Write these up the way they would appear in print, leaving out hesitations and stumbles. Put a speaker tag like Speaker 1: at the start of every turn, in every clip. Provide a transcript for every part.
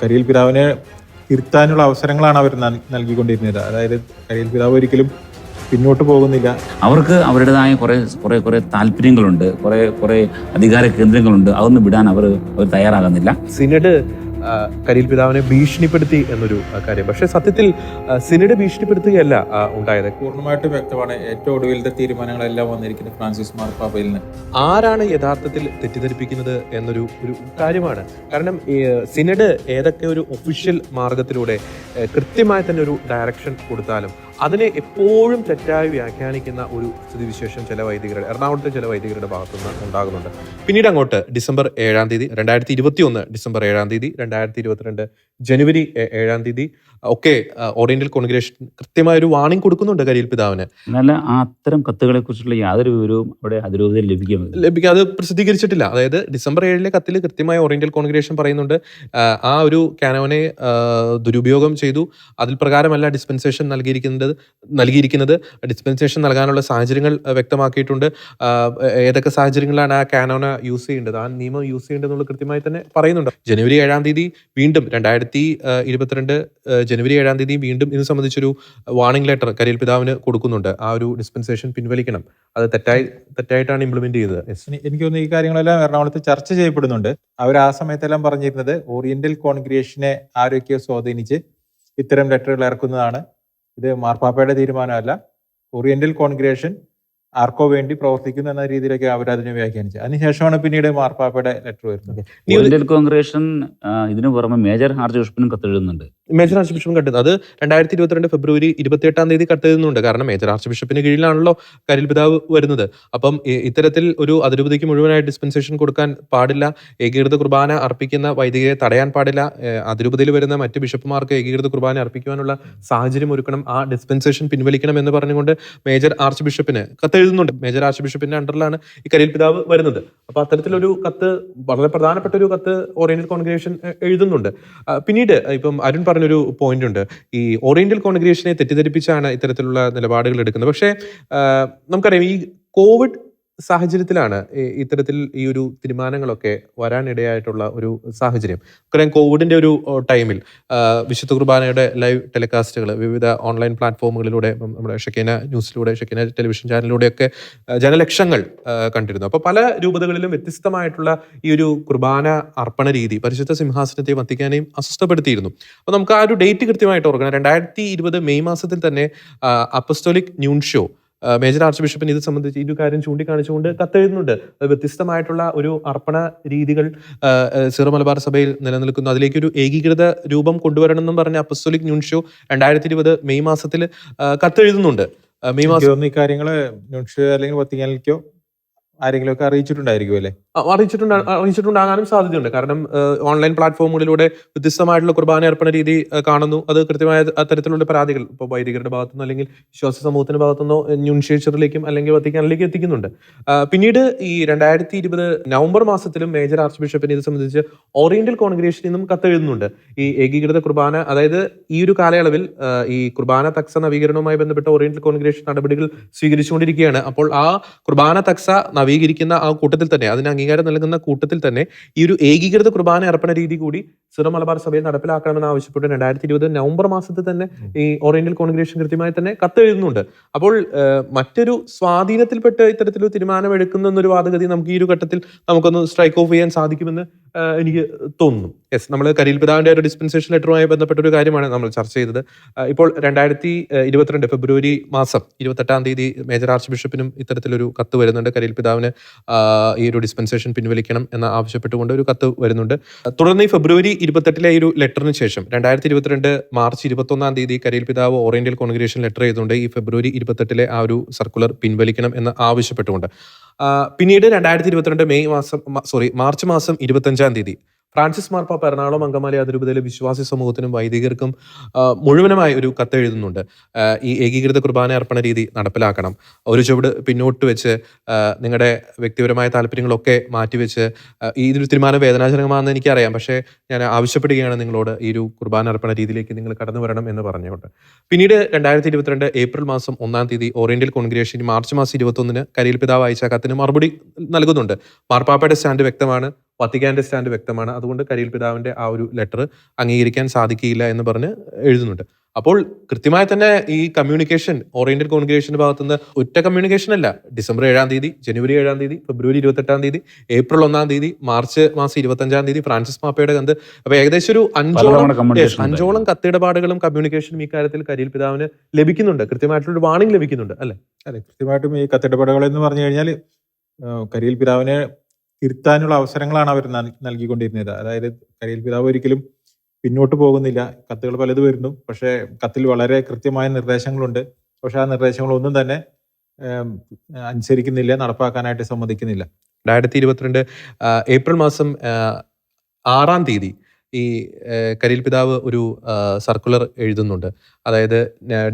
Speaker 1: കരിയിൽ പിതാവിനെ തിരുത്താനുള്ള അവസരങ്ങളാണ് അവർ നൽകിക്കൊണ്ടിരുന്നത്. അതായത് കരിയിൽ പിതാവ് ഒരിക്കലും പിന്നോട്ട് പോകുന്നില്ല.
Speaker 2: അവർക്ക് അവരുടേതായ കുറെ താല്പര്യങ്ങളുണ്ട്, കുറെ അധികാര കേന്ദ്രങ്ങളുണ്ട്. അതൊന്നും വിടാൻ അവർ തയ്യാറാകുന്നില്ല.
Speaker 3: സിനഡ് കരിയിൽ പിതാവിനെ ഭീഷണിപ്പെടുത്തി എന്നൊരു കാര്യം. പക്ഷെ സത്യത്തിൽ സിനഡ് ഭീഷണിപ്പെടുത്തുകയല്ല ഉണ്ടായത്.
Speaker 1: പൂർണ്ണമായിട്ടും വ്യക്തമാണ്. ഏറ്റവും ഒടുവിലത്തെ തീരുമാനങ്ങളെല്ലാം വന്നിരിക്കുന്നത് ഫ്രാൻസിസ് മാർപ്പാപ്പയിൽ നിന്ന്.
Speaker 3: ആരാണ് യഥാർത്ഥത്തിൽ തെറ്റിദ്ധരിപ്പിക്കുന്നത് എന്നൊരു കാര്യമാണ്. കാരണം സിനഡ് ഏതൊക്കെ ഒരു ഒഫീഷ്യൽ മാർഗത്തിലൂടെ കൃത്യമായി തന്നെ ഒരു ഡയറക്ഷൻ കൊടുത്താലും അതിനെ എപ്പോഴും തെറ്റായി വ്യാഖ്യാനിക്കുന്ന ഒരു സ്ഥിതിവിശേഷം ചില വൈദികരുടെ, എറണാകുളത്തെ ചില വൈദികരുടെ ഭാഗത്തുനിന്ന് ഉണ്ടാകുന്നുണ്ട്. പിന്നീട് അങ്ങോട്ട് ഡിസംബർ 7 തീയതി 2021 ഡിസംബർ 7 തീയതി 2022 ജനുവരി 7 ഒക്കെ ഓറിയന്റൽ കോൺഗ്രേഷൻ കൃത്യമായ ഒരു വാണിംഗ് കൊടുക്കുന്നുണ്ട് കരിയിൽ പിതാവിന്.
Speaker 2: എന്നാൽ അത്തരം കത്തുകളെ കുറിച്ചുള്ള യാതൊരു വിവരവും അവിടെ അതിരൂപതയിൽ ലഭിക്കും
Speaker 3: അത് പ്രസിദ്ധീകരിച്ചിട്ടില്ല. അതായത് ഡിസംബർ 7 കത്തിൽ കൃത്യമായ ഓറിയന്റൽ കോൺഗ്രേഷൻ പറയുന്നുണ്ട് ആ ഒരു കാനോനെ ദുരുപയോഗം ചെയ്തു, അതിൽ പ്രകാരമല്ല ഡിസ്പെൻസേഷൻ നൽകിയിരിക്കുന്നത്. ഡിസ്പെൻസേഷൻ നൽകാനുള്ള സാഹചര്യങ്ങൾ വ്യക്തമാക്കിയിട്ടുണ്ട്. ഏതൊക്കെ സാഹചര്യങ്ങളിലാണ് ആ കാനോന യൂസ് ചെയ്യേണ്ടത്, ആ നിയമം യൂസ് ചെയ്യേണ്ടത് എന്നുള്ളത് കൃത്യമായി തന്നെ പറയുന്നുണ്ട്. ജനുവരി 7 തീയതി വീണ്ടും 2022 ജനുവരി 7 തീയതി വീണ്ടും ഇത് സംബന്ധിച്ചൊരു വാർണിംഗ് ലെറ്റർ കരിയിൽ പിതാവിന് കൊടുക്കുന്നുണ്ട്. ആ ഒരു ഡിസ്പെൻസേഷൻ പിൻവലിക്കണം, അത് തെറ്റായിട്ടാണ് ഇംപ്ലിമെന്റ് ചെയ്തത്.
Speaker 1: എനിക്ക് തോന്നുന്നു ഈ കാര്യങ്ങളെല്ലാം എറണാകുളത്ത് ചർച്ച ചെയ്യപ്പെടുന്നുണ്ട്. അവർ ആ സമയത്തെല്ലാം പറഞ്ഞിരുന്നത് ഓറിയന്റൽ കോൺഗ്രേഷനെ ആരൊക്കെയോ സ്വാധീനിച്ച് ഇത്തരം ലെറ്ററുകൾ ഇറക്കുന്നതാണ്, ഇത് മാർപ്പാപ്പയുടെ തീരുമാനമല്ല, ഓറിയന്റൽ കോൺഗ്രേഷൻ ആർക്കോ വേണ്ടി പ്രവർത്തിക്കുന്നു എന്ന രീതിയിലൊക്കെ അവരതിനെ വ്യാഖ്യാനിച്ചത്. അതിനുശേഷമാണ് പിന്നീട് മാർപ്പാപ്പയുടെ ലെറ്റർ വരുന്നത്.
Speaker 2: ഓറിയന്റൽ കോൺഗ്രേഷൻ ഇതിനു പുറമെ മേജർ ആർച്ച് ബിഷപ്പിനും കത്തെഴുതുന്നുണ്ട്.
Speaker 3: മേജർ ആർച്ച് ബിഷപ്പും കത്തെഴുതുന്നത് അത് 2022 ഫെബ്രുവരി 28 കത്തെഴുതുന്നുണ്ട്. കാരണം മേജർ ആർച്ച് ബിഷപ്പിന് കീഴിലാണല്ലോ കരിയിൽ പിതാവ് വരുന്നത്. അപ്പം ഇത്തരത്തിൽ ഒരു അതിരൂപതയ്ക്ക് മുഴുവനായി ഡിസ്പെൻസേഷൻ കൊടുക്കാൻ പാടില്ല, ഏകീകൃത കുർബാന അർപ്പിക്കുന്ന വൈദികരെ തടയാൻ പാടില്ല, അതിരൂപതയിൽ വരുന്ന മറ്റ് ബിഷപ്പുമാർക്ക് ഏകീകൃത കുർബാന അർപ്പിക്കുവാനുള്ള സാഹചര്യം ഒരുക്കണം, ആ ഡിസ്പെൻസേഷൻ പിൻവലിക്കണം എന്ന് പറഞ്ഞുകൊണ്ട് മേജർ ആർച്ച് ബിഷപ്പിന് കത്തെഴുതുന്നുണ്ട്. മേജർ ആർച്ച് ബിഷപ്പിന്റെ അണ്ടറിലാണ് ഈ കരിയിൽ പിതാവ് വരുന്നത്. അപ്പൊ അത്തരത്തിലൊരു കത്ത്, വളരെ പ്രധാനപ്പെട്ട ഒരു കത്ത് ഓറിയന്റൽ കോൺഗ്രേഷൻ എഴുതുന്നുണ്ട്. പിന്നീട് ഇപ്പം അരുൺ പറഞ്ഞൊരു പോയിന്റ് ഉണ്ട്, ഈ ഓറിയന്റൽ കോൺഗ്രേഷനെ തെറ്റിദ്ധരിപ്പിച്ചാണ് ഇത്തരത്തിലുള്ള നിലപാടുകൾ എടുക്കുന്നത്. പക്ഷേ നമുക്കറിയാം ഈ കോവിഡ് സാഹചര്യത്തിലാണ് ഇത്തരത്തിൽ ഈ ഒരു തീരുമാനങ്ങളൊക്കെ വരാനിടയായിട്ടുള്ള ഒരു സാഹചര്യം. കാരണം കോവിഡിന്റെ ഒരു ടൈമിൽ വിശുദ്ധ കുർബാനയുടെ ലൈവ് ടെലികാസ്റ്റുകൾ വിവിധ ഓൺലൈൻ പ്ലാറ്റ്ഫോമുകളിലൂടെ, നമ്മുടെ ഷെക്കീന ന്യൂസിലൂടെ, ഷെക്കീന ടെലിവിഷൻ ചാനലിലൂടെയൊക്കെ ജനലക്ഷങ്ങൾ കണ്ടിരുന്നു. അപ്പോൾ പല രൂപതകളിലും വ്യത്യസ്തമായിട്ടുള്ള ഈ ഒരു കുർബാന അർപ്പണ രീതി പരിശുദ്ധ സിംഹാസനത്തെയും വത്തിക്കാനെയും അസ്വസ്ഥപ്പെടുത്തിയിരുന്നു. അപ്പോൾ നമുക്ക് ആ ഒരു ഡേറ്റ് കൃത്യമായിട്ട് ഓർക്കണം. 2020 മെയ് മാസത്തിൽ തന്നെ അപ്പസ്തോലിക് ന്യൂൻഷ്യോ മേജർ ആർച്ച് ബിഷപ്പിന് ഇത് സംബന്ധിച്ച് ഈ ഒരു കാര്യം ചൂണ്ടിക്കാണിച്ചുകൊണ്ട് കത്തെഴുതുന്നുണ്ട്. വ്യത്യസ്തമായിട്ടുള്ള ഒരു അർപ്പണ രീതികൾ സീറോ മലബാർ സഭയിൽ നിലനിൽക്കുന്നു, അതിലേക്കൊരു ഏകീകൃത രൂപം കൊണ്ടുവരണം എന്നും പറഞ്ഞ അപ്പസ്തോലിക് ന്യൂൻഷ്യോ 2020 മെയ് മാസത്തിൽ കത്തെഴുതുന്നുണ്ട്. മെയ് മാസം
Speaker 1: ഈ കാര്യങ്ങള് ന്യൂൻഷ്യോ അല്ലെങ്കിൽ വത്തിക്കാനിലേക്കോ ആരെങ്കിലും ഒക്കെ അറിയിച്ചിട്ടുണ്ടായിരിക്കും അല്ലേ?
Speaker 3: അറിയിച്ചിട്ടുണ്ടാകാനും സാധ്യതയുണ്ട്. കാരണം ഓൺലൈൻ പ്ലാറ്റ്ഫോമുകളിലൂടെ വ്യത്യസ്തമായിട്ടുള്ള കുർബാന അർപ്പണ രീതി കാണുന്നു. അത് കൃത്യമായ അത്തരത്തിലുള്ള പരാതികൾ ഇപ്പോൾ വൈദികരുടെ ഭാഗത്തുനിന്നോ അല്ലെങ്കിൽ വിശ്വാസ സമൂഹത്തിന്റെ ഭാഗത്തുനിന്നോ ന്യൂൻഷ്യേച്ചറിലേക്കും അല്ലെങ്കിൽ വത്തിക്കാനിലേക്കും എത്തിക്കുന്നുണ്ട്. പിന്നീട് ഈ 2020 നവംബർ മാസത്തിലും മേജർ ആർച്ച് ബിഷപ്പിന് ഇത് സംബന്ധിച്ച് ഓറിയന്റൽ കോൺഗ്രേഷനിൽ നിന്നും കത്തെഴുതുന്നുണ്ട്. ഈ ഏകീകൃത കുർബാന, അതായത് ഈ ഒരു കാലയളവിൽ ഈ കുർബാന തക്സ നവീകരണവുമായി ബന്ധപ്പെട്ട ഓറിയന്റൽ കോൺഗ്രേഷൻ നടപടികൾ സ്വീകരിച്ചുകൊണ്ടിരിക്കുകയാണ്. അപ്പോൾ ആ കുർബാന തക്സ നവീകരിക്കുന്ന ആ കൂട്ടത്തിൽ തന്നെ, അതിന് അംഗീകാരം നൽകുന്ന കൂട്ടത്തിൽ തന്നെ ഈ ഒരു ഏകീകൃത കുർബാന അർപ്പണ രീതി കൂടി സീറോ മലബാർ സഭയിൽ നടപ്പിലാക്കണമെന്ന് ആവശ്യപ്പെട്ട് 2020 നവംബർ മാസത്തിൽ തന്നെ ഈ ഓറിയന്റൽ കോൺഗ്രേഷൻ കൃത്യമായി തന്നെ കത്തെഴുതുന്നുണ്ട്. അപ്പോൾ മറ്റൊരു സ്വാധീനത്തിൽപ്പെട്ട് ഇത്തരത്തിലൊരു തീരുമാനം എടുക്കുന്ന എന്നൊരു വാദഗതി നമുക്ക് ഈ ഒരു ഘട്ടത്തിൽ നമുക്കൊന്ന് സ്ട്രൈക്ക് ഓഫ് ചെയ്യാൻ സാധിക്കുമെന്ന് എനിക്ക് തോന്നുന്നു. യെസ്, നമ്മൾ കരിയിൽ പിതാവിന്റെ ഒരു ഡിസ്പെൻസേഷൻ ലെറ്ററുമായി ബന്ധപ്പെട്ട ഒരു കാര്യമാണ് നമ്മൾ ചർച്ച ചെയ്തത്. ഇപ്പോൾ 2022 ഫെബ്രുവരി മാസം 28 മേജർ ആർച്ച് ബിഷപ്പിനും ഇത്തരത്തിലൊരു കത്ത് വരുന്നുണ്ട്. കരിയിൽ പിതാവിന് ഈ ഒരു ഡിസ്പെൻസേഷൻ പിൻവലിക്കണം എന്ന് ആവശ്യപ്പെട്ടുകൊണ്ട് ഒരു കത്ത് വരുന്നുണ്ട്. തുടർന്ന് ഈ ഫെബ്രുവരി 28 ഈ ഒരു ലെറ്ററിന് ശേഷം 2022 മാർച്ച് 21 കരിയിൽ പിതാവ് ഓറിയന്റൽ കോൺഗ്രേഷൻ ലെറ്റർ ചെയ്തുകൊണ്ട് ഈ ഫെബ്രുവരി 28 ആ ഒരു സർക്കുലർ പിൻവലിക്കണം എന്ന് ആവശ്യപ്പെട്ടുകൊണ്ട് പിന്നീട് 2022 മാർച്ച് മാസം 25 ഫ്രാൻസിസ് മാർപ്പാപ്പ എറണാകുളം അങ്കമാലി അതിരൂപതയിലെ വിശ്വാസി സമൂഹത്തിനും വൈദികർക്കും മുഴുവനുമായി ഒരു കത്തെഴുതുന്നുണ്ട്. ഈ ഏകീകൃത കുർബാന അർപ്പണ രീതി നടപ്പിലാക്കണം, ഒരു ചുവട് പിന്നോട്ട് വെച്ച് നിങ്ങളുടെ വ്യക്തിപരമായ താല്പര്യങ്ങളൊക്കെ മാറ്റിവെച്ച് ഈ ഒരു തീരുമാനം വേദനാജനകമാണെന്ന് എനിക്കറിയാം, പക്ഷേ ഞാൻ ആവശ്യപ്പെടുകയാണ് നിങ്ങളോട് ഈ ഒരു കുർബാന അർപ്പണ രീതിയിലേക്ക് നിങ്ങൾ കടന്നു വരണം എന്ന് പറഞ്ഞുകൊണ്ട്. പിന്നീട് 2022 ഏപ്രിൽ മാസം 1 ഓറിയന്റൽ കോൺഗ്രേഷൻ മാർച്ച് മാസം 21 കരിയിൽ പിതാവ് അയച്ച കത്തിന് മറുപടി നൽകുന്നുണ്ട്. മാർപ്പാപ്പയുടെ സ്റ്റാൻഡ് വ്യക്തമാണ്, വത്തിക്കാന്റെ സ്റ്റാൻഡ് വ്യക്തമാണ്. അതുകൊണ്ട് കരിയിൽ പിതാവിന്റെ ആ ഒരു ലെറ്റർ അംഗീകരിക്കാൻ സാധിക്കില്ല എന്ന് പറഞ്ഞ് എഴുതുന്നുണ്ട്. അപ്പോൾ കൃത്യമായി തന്നെ ഈ കമ്മ്യൂണിക്കേഷൻ ഓറിയന്റൽ കോൺഗ്രിഗേഷന്റെ ഭാഗത്തുനിന്ന് ഒറ്റ കമ്മ്യൂണിക്കേഷൻ അല്ല. ഡിസംബർ 7-ാം തീയതി, ജനുവരി 7-ാം തീയതി, ഫെബ്രുവരി 28-ാം തീയതി, ഏപ്രിൽ 1-ാം തീയതി, മാർച്ച് മാസം 25-ാം തീയതി ഫ്രാൻസിസ് പാപ്പയുടെ കത്ത്. അപ്പൊ ഏകദേശം ഒരു അഞ്ചോളം കത്തിടപാടുകളും കമ്മ്യൂണിക്കേഷനും ഈ കാര്യത്തിൽ കരിയിൽ പിതാവിന് ലഭിക്കുന്നുണ്ട്. കൃത്യമായിട്ടുള്ള ഒരു വാണിംഗ് ലഭിക്കുന്നുണ്ട് അല്ലെ?
Speaker 1: അതെ, കൃത്യമായിട്ടും ഈ കത്തിടപാടുകൾ എന്ന് പറഞ്ഞു കഴിഞ്ഞാൽ കരിയിൽ പിതാവിനെ തിരുത്താനുള്ള അവസരങ്ങളാണ് അവർ നൽകിക്കൊണ്ടിരുന്നത്. അതായത് കരിയിൽ പിതാവ് ഒരിക്കലും പിന്നോട്ട് പോകുന്നില്ല. കത്തുകൾ പലത് വരുന്നു, പക്ഷേ കത്തിൽ വളരെ കൃത്യമായ നിർദ്ദേശങ്ങളുണ്ട്. പക്ഷെ ആ നിർദ്ദേശങ്ങളൊന്നും തന്നെ അനുസരിക്കുന്നില്ല, നടപ്പാക്കാനായിട്ട് സമ്മതിക്കുന്നില്ല.
Speaker 3: 2022 ഏപ്രിൽ മാസം 6-ാം തീയതി ഈ കരിയിൽ പിതാവ് ഒരു സർക്കുലർ എഴുതുന്നുണ്ട്. അതായത്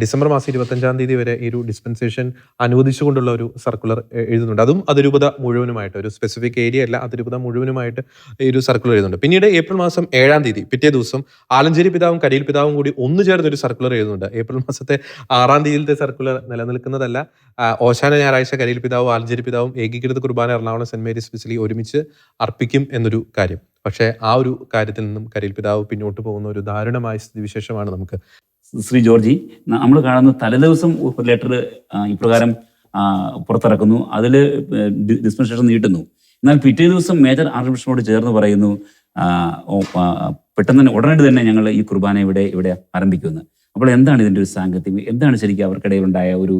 Speaker 3: ഡിസംബർ മാസം 25-ാം തീയതി വരെ ഈ ഒരു ഡിസ്പെൻസേഷൻ അനുവദിച്ചുകൊണ്ടുള്ള ഒരു സർക്കുലർ എഴുതുന്നുണ്ട്. അതും അതിരൂപത മുഴുവനുമായിട്ട്, ഒരു സ്പെസിഫിക് ഏരിയ അല്ല, അതിരൂപത മുഴുവനുമായിട്ട് ഈ ഒരു സർക്കുലർ എഴുതുന്നുണ്ട്. പിന്നീട് ഏപ്രിൽ മാസം 7-ാം തീയതി പിറ്റേ ദിവസം ആലഞ്ചേരി പിതാവും കരിയിൽ പിതാവും കൂടി ഒന്നു ചേർന്ന് ഒരു സർക്കുലർ എഴുതുന്നുണ്ട്. ഏപ്രിൽ മാസത്തെ 6-ാം തീയതിയിലത്തെ സർക്കുലർ നിലനിൽക്കുന്നതല്ല. ഓശാന ഞായറാഴ്ച കരിയിൽ പിതാവും ആലഞ്ചേരി പിതാവും ഏകീകൃത കുർബാന എറണാകുളം സെന്റ് മേരീസ് ബസിലി ഒരുമിച്ച് അർപ്പിക്കും എന്നൊരു കാര്യം. പക്ഷേ ആ ഒരു കാര്യത്തിൽ നിന്നും കരിയിൽ പിതാവ് പിന്നോട്ട് പോകുന്ന ഒരു ദാരുണമായ സ്ഥിതിവിശേഷമാണ് നമുക്ക്.
Speaker 2: ശ്രീ ജോർജി, നമ്മൾ കാണുന്ന തലേദിവസം ഒരു ലെറ്റർ ഇപ്രകാരം പുറത്തിറക്കുന്നു, അതിൽ ഡിസ്പെൻസേഷൻ നീട്ടുന്നു. എന്നാൽ പിറ്റേ ദിവസം മേജർ ആർച്ച് ബിഷപ്പിനോട് ചേർന്ന് പറയുന്നു പെട്ടെന്ന് തന്നെ ഉടനടി തന്നെ ഞങ്ങൾ ഈ കുർബാന ഇവിടെ ആരംഭിക്കുന്നു. അപ്പോൾ എന്താണ് ഇതിന്റെ ഒരു സാങ്കത്യം? എന്താണ് ശരിക്കും അവർക്കിടയിൽ ഉണ്ടായ ഒരു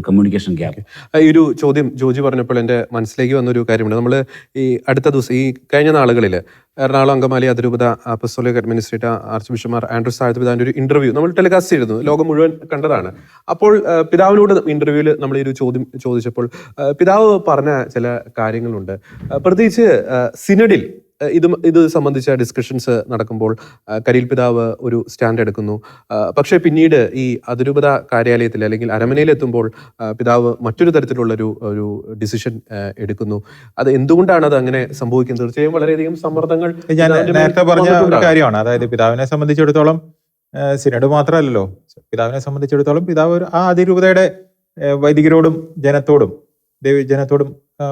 Speaker 2: കമ്മ്യൂണിക്കേഷൻ ഗ്യാപ്പ്?
Speaker 3: ഈ ഒരു ചോദ്യം ജോജി പറഞ്ഞപ്പോൾ എൻ്റെ മനസ്സിലേക്ക് വന്നൊരു കാര്യമുണ്ട്. നമ്മൾ ഈ അടുത്ത ദിവസം ഈ കഴിഞ്ഞ നാളുകളിൽ എറണാകുളം അങ്കമാലി അതിരൂപത apostolic administrator archbishop Andrews Thazhath പിതാവിന്റെ ഒരു ഇന്റർവ്യൂ നമ്മൾ ടെലികാസ്റ്റ് ചെയ്തിരുന്നു, ലോകം മുഴുവൻ കണ്ടതാണ്. അപ്പോൾ പിതാവിനോട് ഇന്റർവ്യൂവിൽ നമ്മൾ ഈ ഒരു ചോദ്യം ചോദിച്ചപ്പോൾ പിതാവ് പറഞ്ഞ ചില കാര്യങ്ങളുണ്ട്. പ്രത്യേകിച്ച് സിനഡിൽ ഇത് സംബന്ധിച്ച ഡിസ്കഷൻസ് നടക്കുമ്പോൾ കരിയിൽ പിതാവ് ഒരു സ്റ്റാൻഡ് എടുക്കുന്നു. പക്ഷേ പിന്നീട് ഈ അതിരൂപത കാര്യാലയത്തിൽ അല്ലെങ്കിൽ അരമനയിലെത്തുമ്പോൾ പിതാവ് മറ്റൊരു തരത്തിലുള്ള ഒരു ഡിസിഷൻ എടുക്കുന്നു. അത് എന്തുകൊണ്ടാണ് അത് അങ്ങനെ സംഭവിക്കുന്നത്? തീർച്ചയായും വളരെയധികം സമ്മർദ്ദങ്ങൾ
Speaker 1: ഞാൻ നേരത്തെ പറഞ്ഞ ഒരു കാര്യമാണ്. അതായത് പിതാവിനെ സംബന്ധിച്ചിടത്തോളം സിനഡ് മാത്രമല്ലല്ലോ, പിതാവിനെ സംബന്ധിച്ചിടത്തോളം പിതാവ് ആ അതിരൂപതയുടെ വൈദികരോടും ജനത്തോടും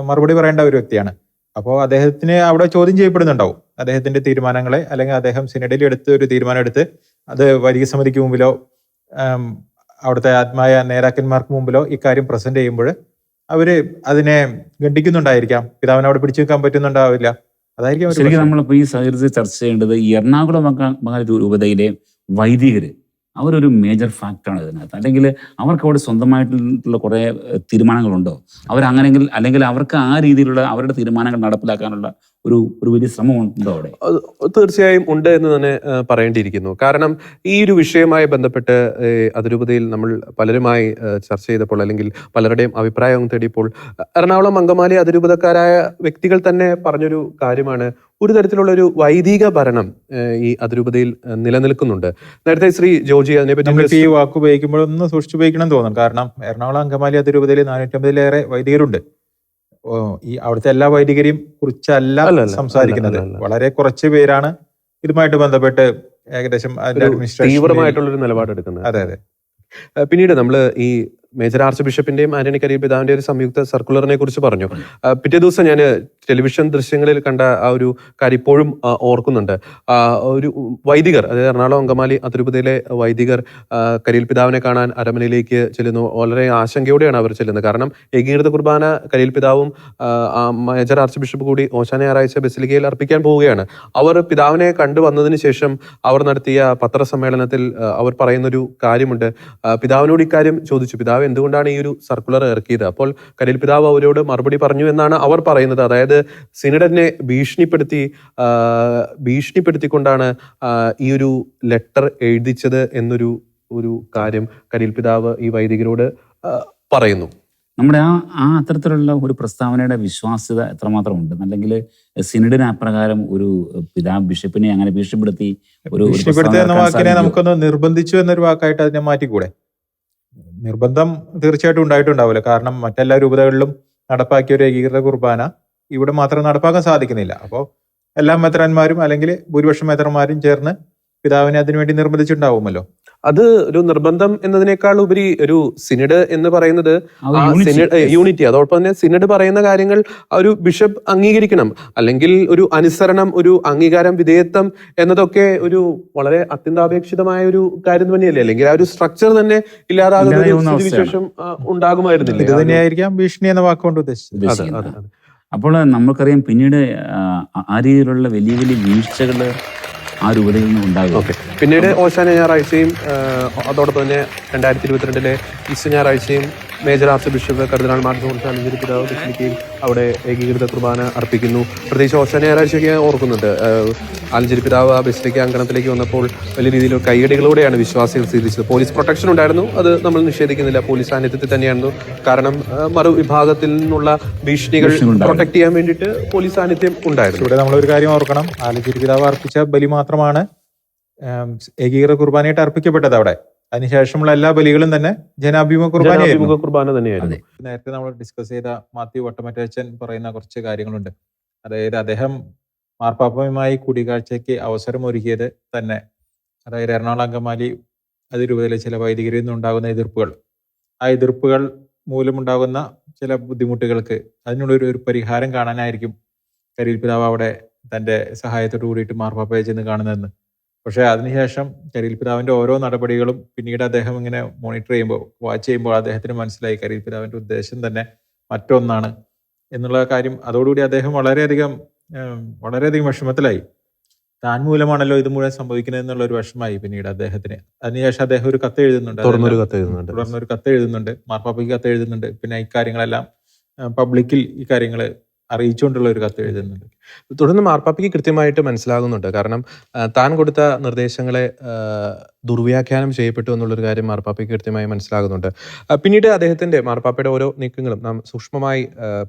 Speaker 1: മറുപടി പറയേണ്ട ഒരു വ്യക്തിയാണ്. അപ്പോൾ അദ്ദേഹത്തിന് അവിടെ ചോദ്യം ചെയ്യപ്പെടുന്നുണ്ടാവും അദ്ദേഹത്തിന്റെ തീരുമാനങ്ങളെ, അല്ലെങ്കിൽ അദ്ദേഹം സിനഡിൽ എടുത്ത് ഒരു തീരുമാനം എടുത്ത് അത് വൈദിക സമിതിക്ക് മുമ്പിലോ അവിടുത്തെ ആത്മായ നേതാക്കന്മാർക്ക് മുമ്പിലോ ഇക്കാര്യം പ്രസന്റ് ചെയ്യുമ്പോൾ അവര് അതിനെ ഖണ്ഡിക്കുന്നുണ്ടായിരിക്കാം. പിതാവിനെ അവിടെ പിടിച്ചു വെക്കാൻ പറ്റുന്നുണ്ടാവില്ല. അതായിരിക്കും
Speaker 2: ശരിക്കും നമ്മളിപ്പോൾ ഈ സാഹചര്യത്തിൽ ചർച്ച ചെയ്യേണ്ടത് ഈ എറണാകുളം മംഗല രൂപതയിലെ വൈദികര് അവരൊരു മേജർ ഫാക്ടറാണ് ഇതിനകത്ത്. അല്ലെങ്കിൽ അവർക്ക് അവിടെ സ്വന്തമായിട്ടുള്ള കുറേ തീരുമാനങ്ങളുണ്ടോ? അവരങ്ങനെങ്കിൽ അല്ലെങ്കിൽ അവർക്ക് ആ രീതിയിലുള്ള അവരുടെ തീരുമാനങ്ങൾ നടപ്പിലാക്കാനുള്ള ഒരു വലിയ ശ്രമം ഉണ്ടോ അവിടെ?
Speaker 3: തീർച്ചയായും ഉണ്ട് എന്ന് തന്നെ പറയേണ്ടിയിരിക്കുന്നു. കാരണം ഈ ഒരു വിഷയവുമായി ബന്ധപ്പെട്ട് അതിരൂപതയിൽ നമ്മൾ പലരുമായി ചർച്ച ചെയ്തപ്പോൾ അല്ലെങ്കിൽ പലരുടെയും അഭിപ്രായം തേടിയപ്പോൾ എറണാകുളം അങ്കമാലി അതിരൂപതക്കാരായ വ്യക്തികൾ തന്നെ പറഞ്ഞൊരു കാര്യമാണ്, ഒരു തരത്തിലുള്ള ഒരു വൈദിക ഭരണം ഈ അതിരൂപതയിൽ നിലനിൽക്കുന്നുണ്ട്. നേരത്തെ ശ്രീ ജോജി അതിനെപ്പറ്റി
Speaker 1: ഈ വാക്ക് ഉപയോഗിക്കുമ്പോൾ ഒന്ന് സൂക്ഷിച്ചു ഉപയോഗിക്കണം തോന്നും. കാരണം എറണാകുളം അങ്കമാലി അതിരൂപതയിൽ 450-ലേറെ വൈദികരുണ്ട്. ഈ അവിടുത്തെ എല്ലാ വൈദികരെയും കുറിച്ചല്ല സംസാരിക്കുന്നത്. വളരെ കുറച്ച് പേരാണ് ഇതുമായിട്ട് ബന്ധപ്പെട്ട് ഏകദേശം
Speaker 3: തീവ്രമായിട്ടുള്ളൊരു നിലപാടെടുക്കുന്നത്.
Speaker 1: അതെ അതെ.
Speaker 3: പിന്നീട് നമ്മൾ ഈ മേജർ ആർച്ച് ബിഷപ്പിന്റെയും ആന്റണി കരിയിൽ പിതാവിന്റെ ഒരു സംയുക്ത സർക്കുലറിനെ കുറിച്ച് പറഞ്ഞു. പിറ്റേ ദിവസം ഞാൻ ടെലിവിഷൻ ദൃശ്യങ്ങളിൽ കണ്ട ആ ഒരു കാര്യം ഇപ്പോഴും ഓർക്കുന്നുണ്ട്. ഒരു വൈദികർ, അതായത് എറണാകുളം അങ്കമാലി അതിരൂപതയിലെ വൈദികർ കരിയിൽ പിതാവിനെ കാണാൻ അരമനയിലേക്ക് ചെല്ലുന്നു. വളരെ ആശങ്കയോടെയാണ് അവർ ചെല്ലുന്നത്. കാരണം ഏകീകൃത കുർബാന കരിയിൽ പിതാവും മേജർ ആർച്ച് ബിഷപ്പ് കൂടി ഓശാന ഞായറാഴ്ച ബസിലിക്കയിൽ അർപ്പിക്കാൻ പോവുകയാണ്. അവർ പിതാവിനെ കണ്ടുവന്നതിന് ശേഷം അവർ നടത്തിയ പത്രസമ്മേളനത്തിൽ അവർ പറയുന്നൊരു കാര്യമുണ്ട്. പിതാവിനോട് ഇക്കാര്യം ചോദിച്ചു, പിതാവ് എന്തുകൊണ്ടാണ് ഈ ഒരു സർക്കുലർ ഇറക്കിയത്? അപ്പോൾ കരിയിൽ പിതാവ് അവരോട് മറുപടി പറഞ്ഞു എന്നാണ് അവർ പറയുന്നത്. അതായത് സിനഡിനെ ഭീഷണിപ്പെടുത്തിക്കൊണ്ടാണ് ഈ ഒരു ലെറ്റർ എഴുതിച്ചത് എന്നൊരു കാര്യം കരിയിൽ പിതാവ് ഈ വൈദികരോട് പറയുന്നു.
Speaker 2: നമ്മുടെ ആ അത്തരത്തിലുള്ള ഒരു പ്രസ്താവനയുടെ വിശ്വാസ്യത എത്രമാത്രം ഉണ്ട്? അല്ലെങ്കിൽ സിനഡിന് അപ്രകാരം ഒരു ബിഷപ്പിനെ അങ്ങനെ ഭീഷണിപ്പെടുത്തി
Speaker 1: എന്ന വാക്കിനെ നമുക്കൊന്ന് നിർബന്ധിച്ചു എന്നൊരു വാക്കായിട്ട് അതിനെ മാറ്റിക്കൂടെ? നിർബന്ധം തീർച്ചയായിട്ടും ഉണ്ടായിട്ടുണ്ടാവില്ല. കാരണം മറ്റെല്ലാ രൂപതകളിലും നടപ്പാക്കിയ ഒരു ഏകീകൃത കുർബാന ഇവിടെ മാത്രം നടപ്പാക്കാൻ സാധിക്കുന്നില്ല. അപ്പോൾ എല്ലാ മെത്രാന്മാരും അല്ലെങ്കിൽ ഭൂരിപക്ഷം മെത്രാന്മാരും ചേർന്ന് പിതാവിനെ അതിനുവേണ്ടി നിർബന്ധിച്ചിട്ടുണ്ടാവുമല്ലോ.
Speaker 3: അത് ഒരു നിർബന്ധം എന്നതിനേക്കാൾ ഉപരി ഒരു സിനഡ് എന്ന് പറയുന്നത്
Speaker 2: ആ ഒരു unity,
Speaker 3: യൂണിറ്റി, അതോടൊപ്പം തന്നെ സിനഡ് പറയുന്ന കാര്യങ്ങൾ ആ ഒരു ബിഷപ്പ് അംഗീകരിക്കണം. അല്ലെങ്കിൽ ഒരു അനുസരണം, ഒരു അംഗീകാരം, വിധേയത്വം എന്നതൊക്കെ ഒരു വളരെ അത്യന്താപേക്ഷിതമായ ഒരു കാര്യം തന്നെയല്ലേ? അല്ലെങ്കിൽ ആ ഒരു സ്ട്രക്ചർ തന്നെ ഇല്ലാതാകുന്ന ഒരു
Speaker 2: ഇല്ലാതാകുന്ന
Speaker 3: സ്ഥിതിവിശേഷം ഉണ്ടാകുമായിരുന്നില്ല.
Speaker 1: ഇത് തന്നെയായിരിക്കാം ഭീഷണി എന്ന വാക്കുകൊണ്ട് ഉദ്ദേശിച്ചത്.
Speaker 2: ഉദ്ദേശിക്കുന്നത്. അപ്പോൾ നമുക്കറിയാം പിന്നീട് ആ രീതിയിലുള്ള വലിയ വലിയ വീഴ്ചകൾ ആ രൂപതയിൽ നിന്ന് ഉണ്ടാകും.
Speaker 3: ഓക്കെ. പിന്നീട് ഓശാന ഞായറാഴ്ചയും അതോടൊപ്പം തന്നെ 2022 ഈസ്റ്റർ ഞായറാഴ്ചയും മേജർ ആർച്ച് ബിഷപ്പ് കർദിനാൾ മാർ ജോൺസ് ആലഞ്ചേരി പിതാവ് ബസിലിക്കയിൽ അവിടെ ഏകീകൃത കുർബാന അർപ്പിക്കുന്നു. പ്രത്യേകിച്ച് ഓശാന ഞായറാഴ്ചയൊക്കെ ഓർക്കുന്നുണ്ട്. ആലഞ്ചേരി പിതാവ് ആ ബസിലിക്ക അങ്കണത്തിലേക്ക് വന്നപ്പോൾ വലിയ രീതിയിൽ കൈയടികളോടെയാണ് വിശ്വാസികൾ സ്വീകരിച്ചത്. പോലീസ് പ്രൊട്ടക്ഷൻ ഉണ്ടായിരുന്നു, അത് നമ്മൾ നിഷേധിക്കുന്നില്ല. പോലീസ് സാന്നിധ്യത്തിൽ തന്നെയായിരുന്നു. കാരണം മറുവിഭാഗത്തിൽ നിന്നുള്ള ഭീഷണികൾ പ്രൊട്ടക്ട് ചെയ്യാൻ വേണ്ടിയിട്ട് പോലീസ് സാന്നിധ്യം ഉണ്ടായിരുന്നു.
Speaker 1: ഇവിടെ നമ്മളൊരു കാര്യം ഓർക്കണം, ആലഞ്ചേരി പിതാവ് അർപ്പിച്ച ബലി മാത്രമാണ് ഏകീകൃത കുർബാനയായിട്ട് അർപ്പിക്കപ്പെട്ടത് അവിടെ. അതിനുശേഷമുള്ള എല്ലാ ബലികളും തന്നെ ജനാഭിമുഖ കുർബാനയായിരുന്നു.
Speaker 3: കുർബാന തന്നെയായിരുന്നു.
Speaker 1: നേരത്തെ നമ്മൾ ഡിസ്കസ് ചെയ്ത മാത്യു വട്ടമറ്റച്ചൻ പറയുന്ന കുറച്ച് കാര്യങ്ങളുണ്ട്. അതായത് അദ്ദേഹം മാർപ്പാപ്പയുമായി കൂടിക്കാഴ്ചയ്ക്ക് അവസരമൊരുക്കിയത് തന്നെ, അതായത് എറണാകുളം അങ്കമാലി അതിരൂപതയിലെ ചില വൈദികരിൽ നിന്നുണ്ടാകുന്ന എതിർപ്പുകൾ, ആ എതിർപ്പുകൾ മൂലമുണ്ടാകുന്ന ചില ബുദ്ധിമുട്ടുകൾക്ക് അതിനുള്ളൊരു പരിഹാരം കാണാനായിരിക്കും കരിയിൽ പിതാവ് അവിടെ തൻ്റെ സഹായത്തോടു കൂടിയിട്ട് മാർപ്പാപ്പയെ ചെന്ന് കാണുന്നതെന്ന്. പക്ഷേ അതിനുശേഷം കരിയിൽ പിതാവിൻ്റെ ഓരോ നടപടികളും പിന്നീട് അദ്ദേഹം ഇങ്ങനെ മോണിറ്റർ ചെയ്യുമ്പോൾ, വാച്ച് ചെയ്യുമ്പോൾ അദ്ദേഹത്തിന് മനസ്സിലായി കരിയിൽ പിതാവിൻ്റെ ഉദ്ദേശം തന്നെ മറ്റൊന്നാണ് എന്നുള്ള കാര്യം. അതോടുകൂടി അദ്ദേഹം വളരെയധികം വിഷമത്തിലായി. താൻ മൂലമാണല്ലോ ഇത് മുഴുവൻ സംഭവിക്കുന്നത് എന്നുള്ള ഒരു വിഷമായി പിന്നീട് അദ്ദേഹത്തിന്. അതിനുശേഷം അദ്ദേഹം ഒരു കത്ത് എഴുതുന്നുണ്ട്, തുടർന്നൊരു കത്ത് എഴുതുന്നുണ്ട്, മാർപ്പാപ്പയ്ക്ക് കത്ത് എഴുതുന്നുണ്ട്. പിന്നെ ഇക്കാര്യങ്ങളെല്ലാം പബ്ലിക്കിൽ ഈ കാര്യങ്ങൾ അറിയിച്ചുകൊണ്ടുള്ള ഒരു കത്ത് എഴുതുന്നുണ്ട്.
Speaker 3: തുടർന്ന് മാർപ്പാപ്പയ്ക്ക് കൃത്യമായിട്ട് മനസ്സിലാകുന്നുണ്ട്. കാരണം താൻ കൊടുത്ത നിർദ്ദേശങ്ങളെ ദുർവ്യാഖ്യാനം ചെയ്യപ്പെട്ടു എന്നുള്ളൊരു കാര്യം മാർപ്പാപ്പയ്ക്ക് കൃത്യമായി മനസ്സിലാകുന്നുണ്ട്. പിന്നീട് അദ്ദേഹത്തിന്റെ മാർപ്പാപ്പയുടെ ഓരോ നീക്കങ്ങളും നാം സൂക്ഷ്മമായി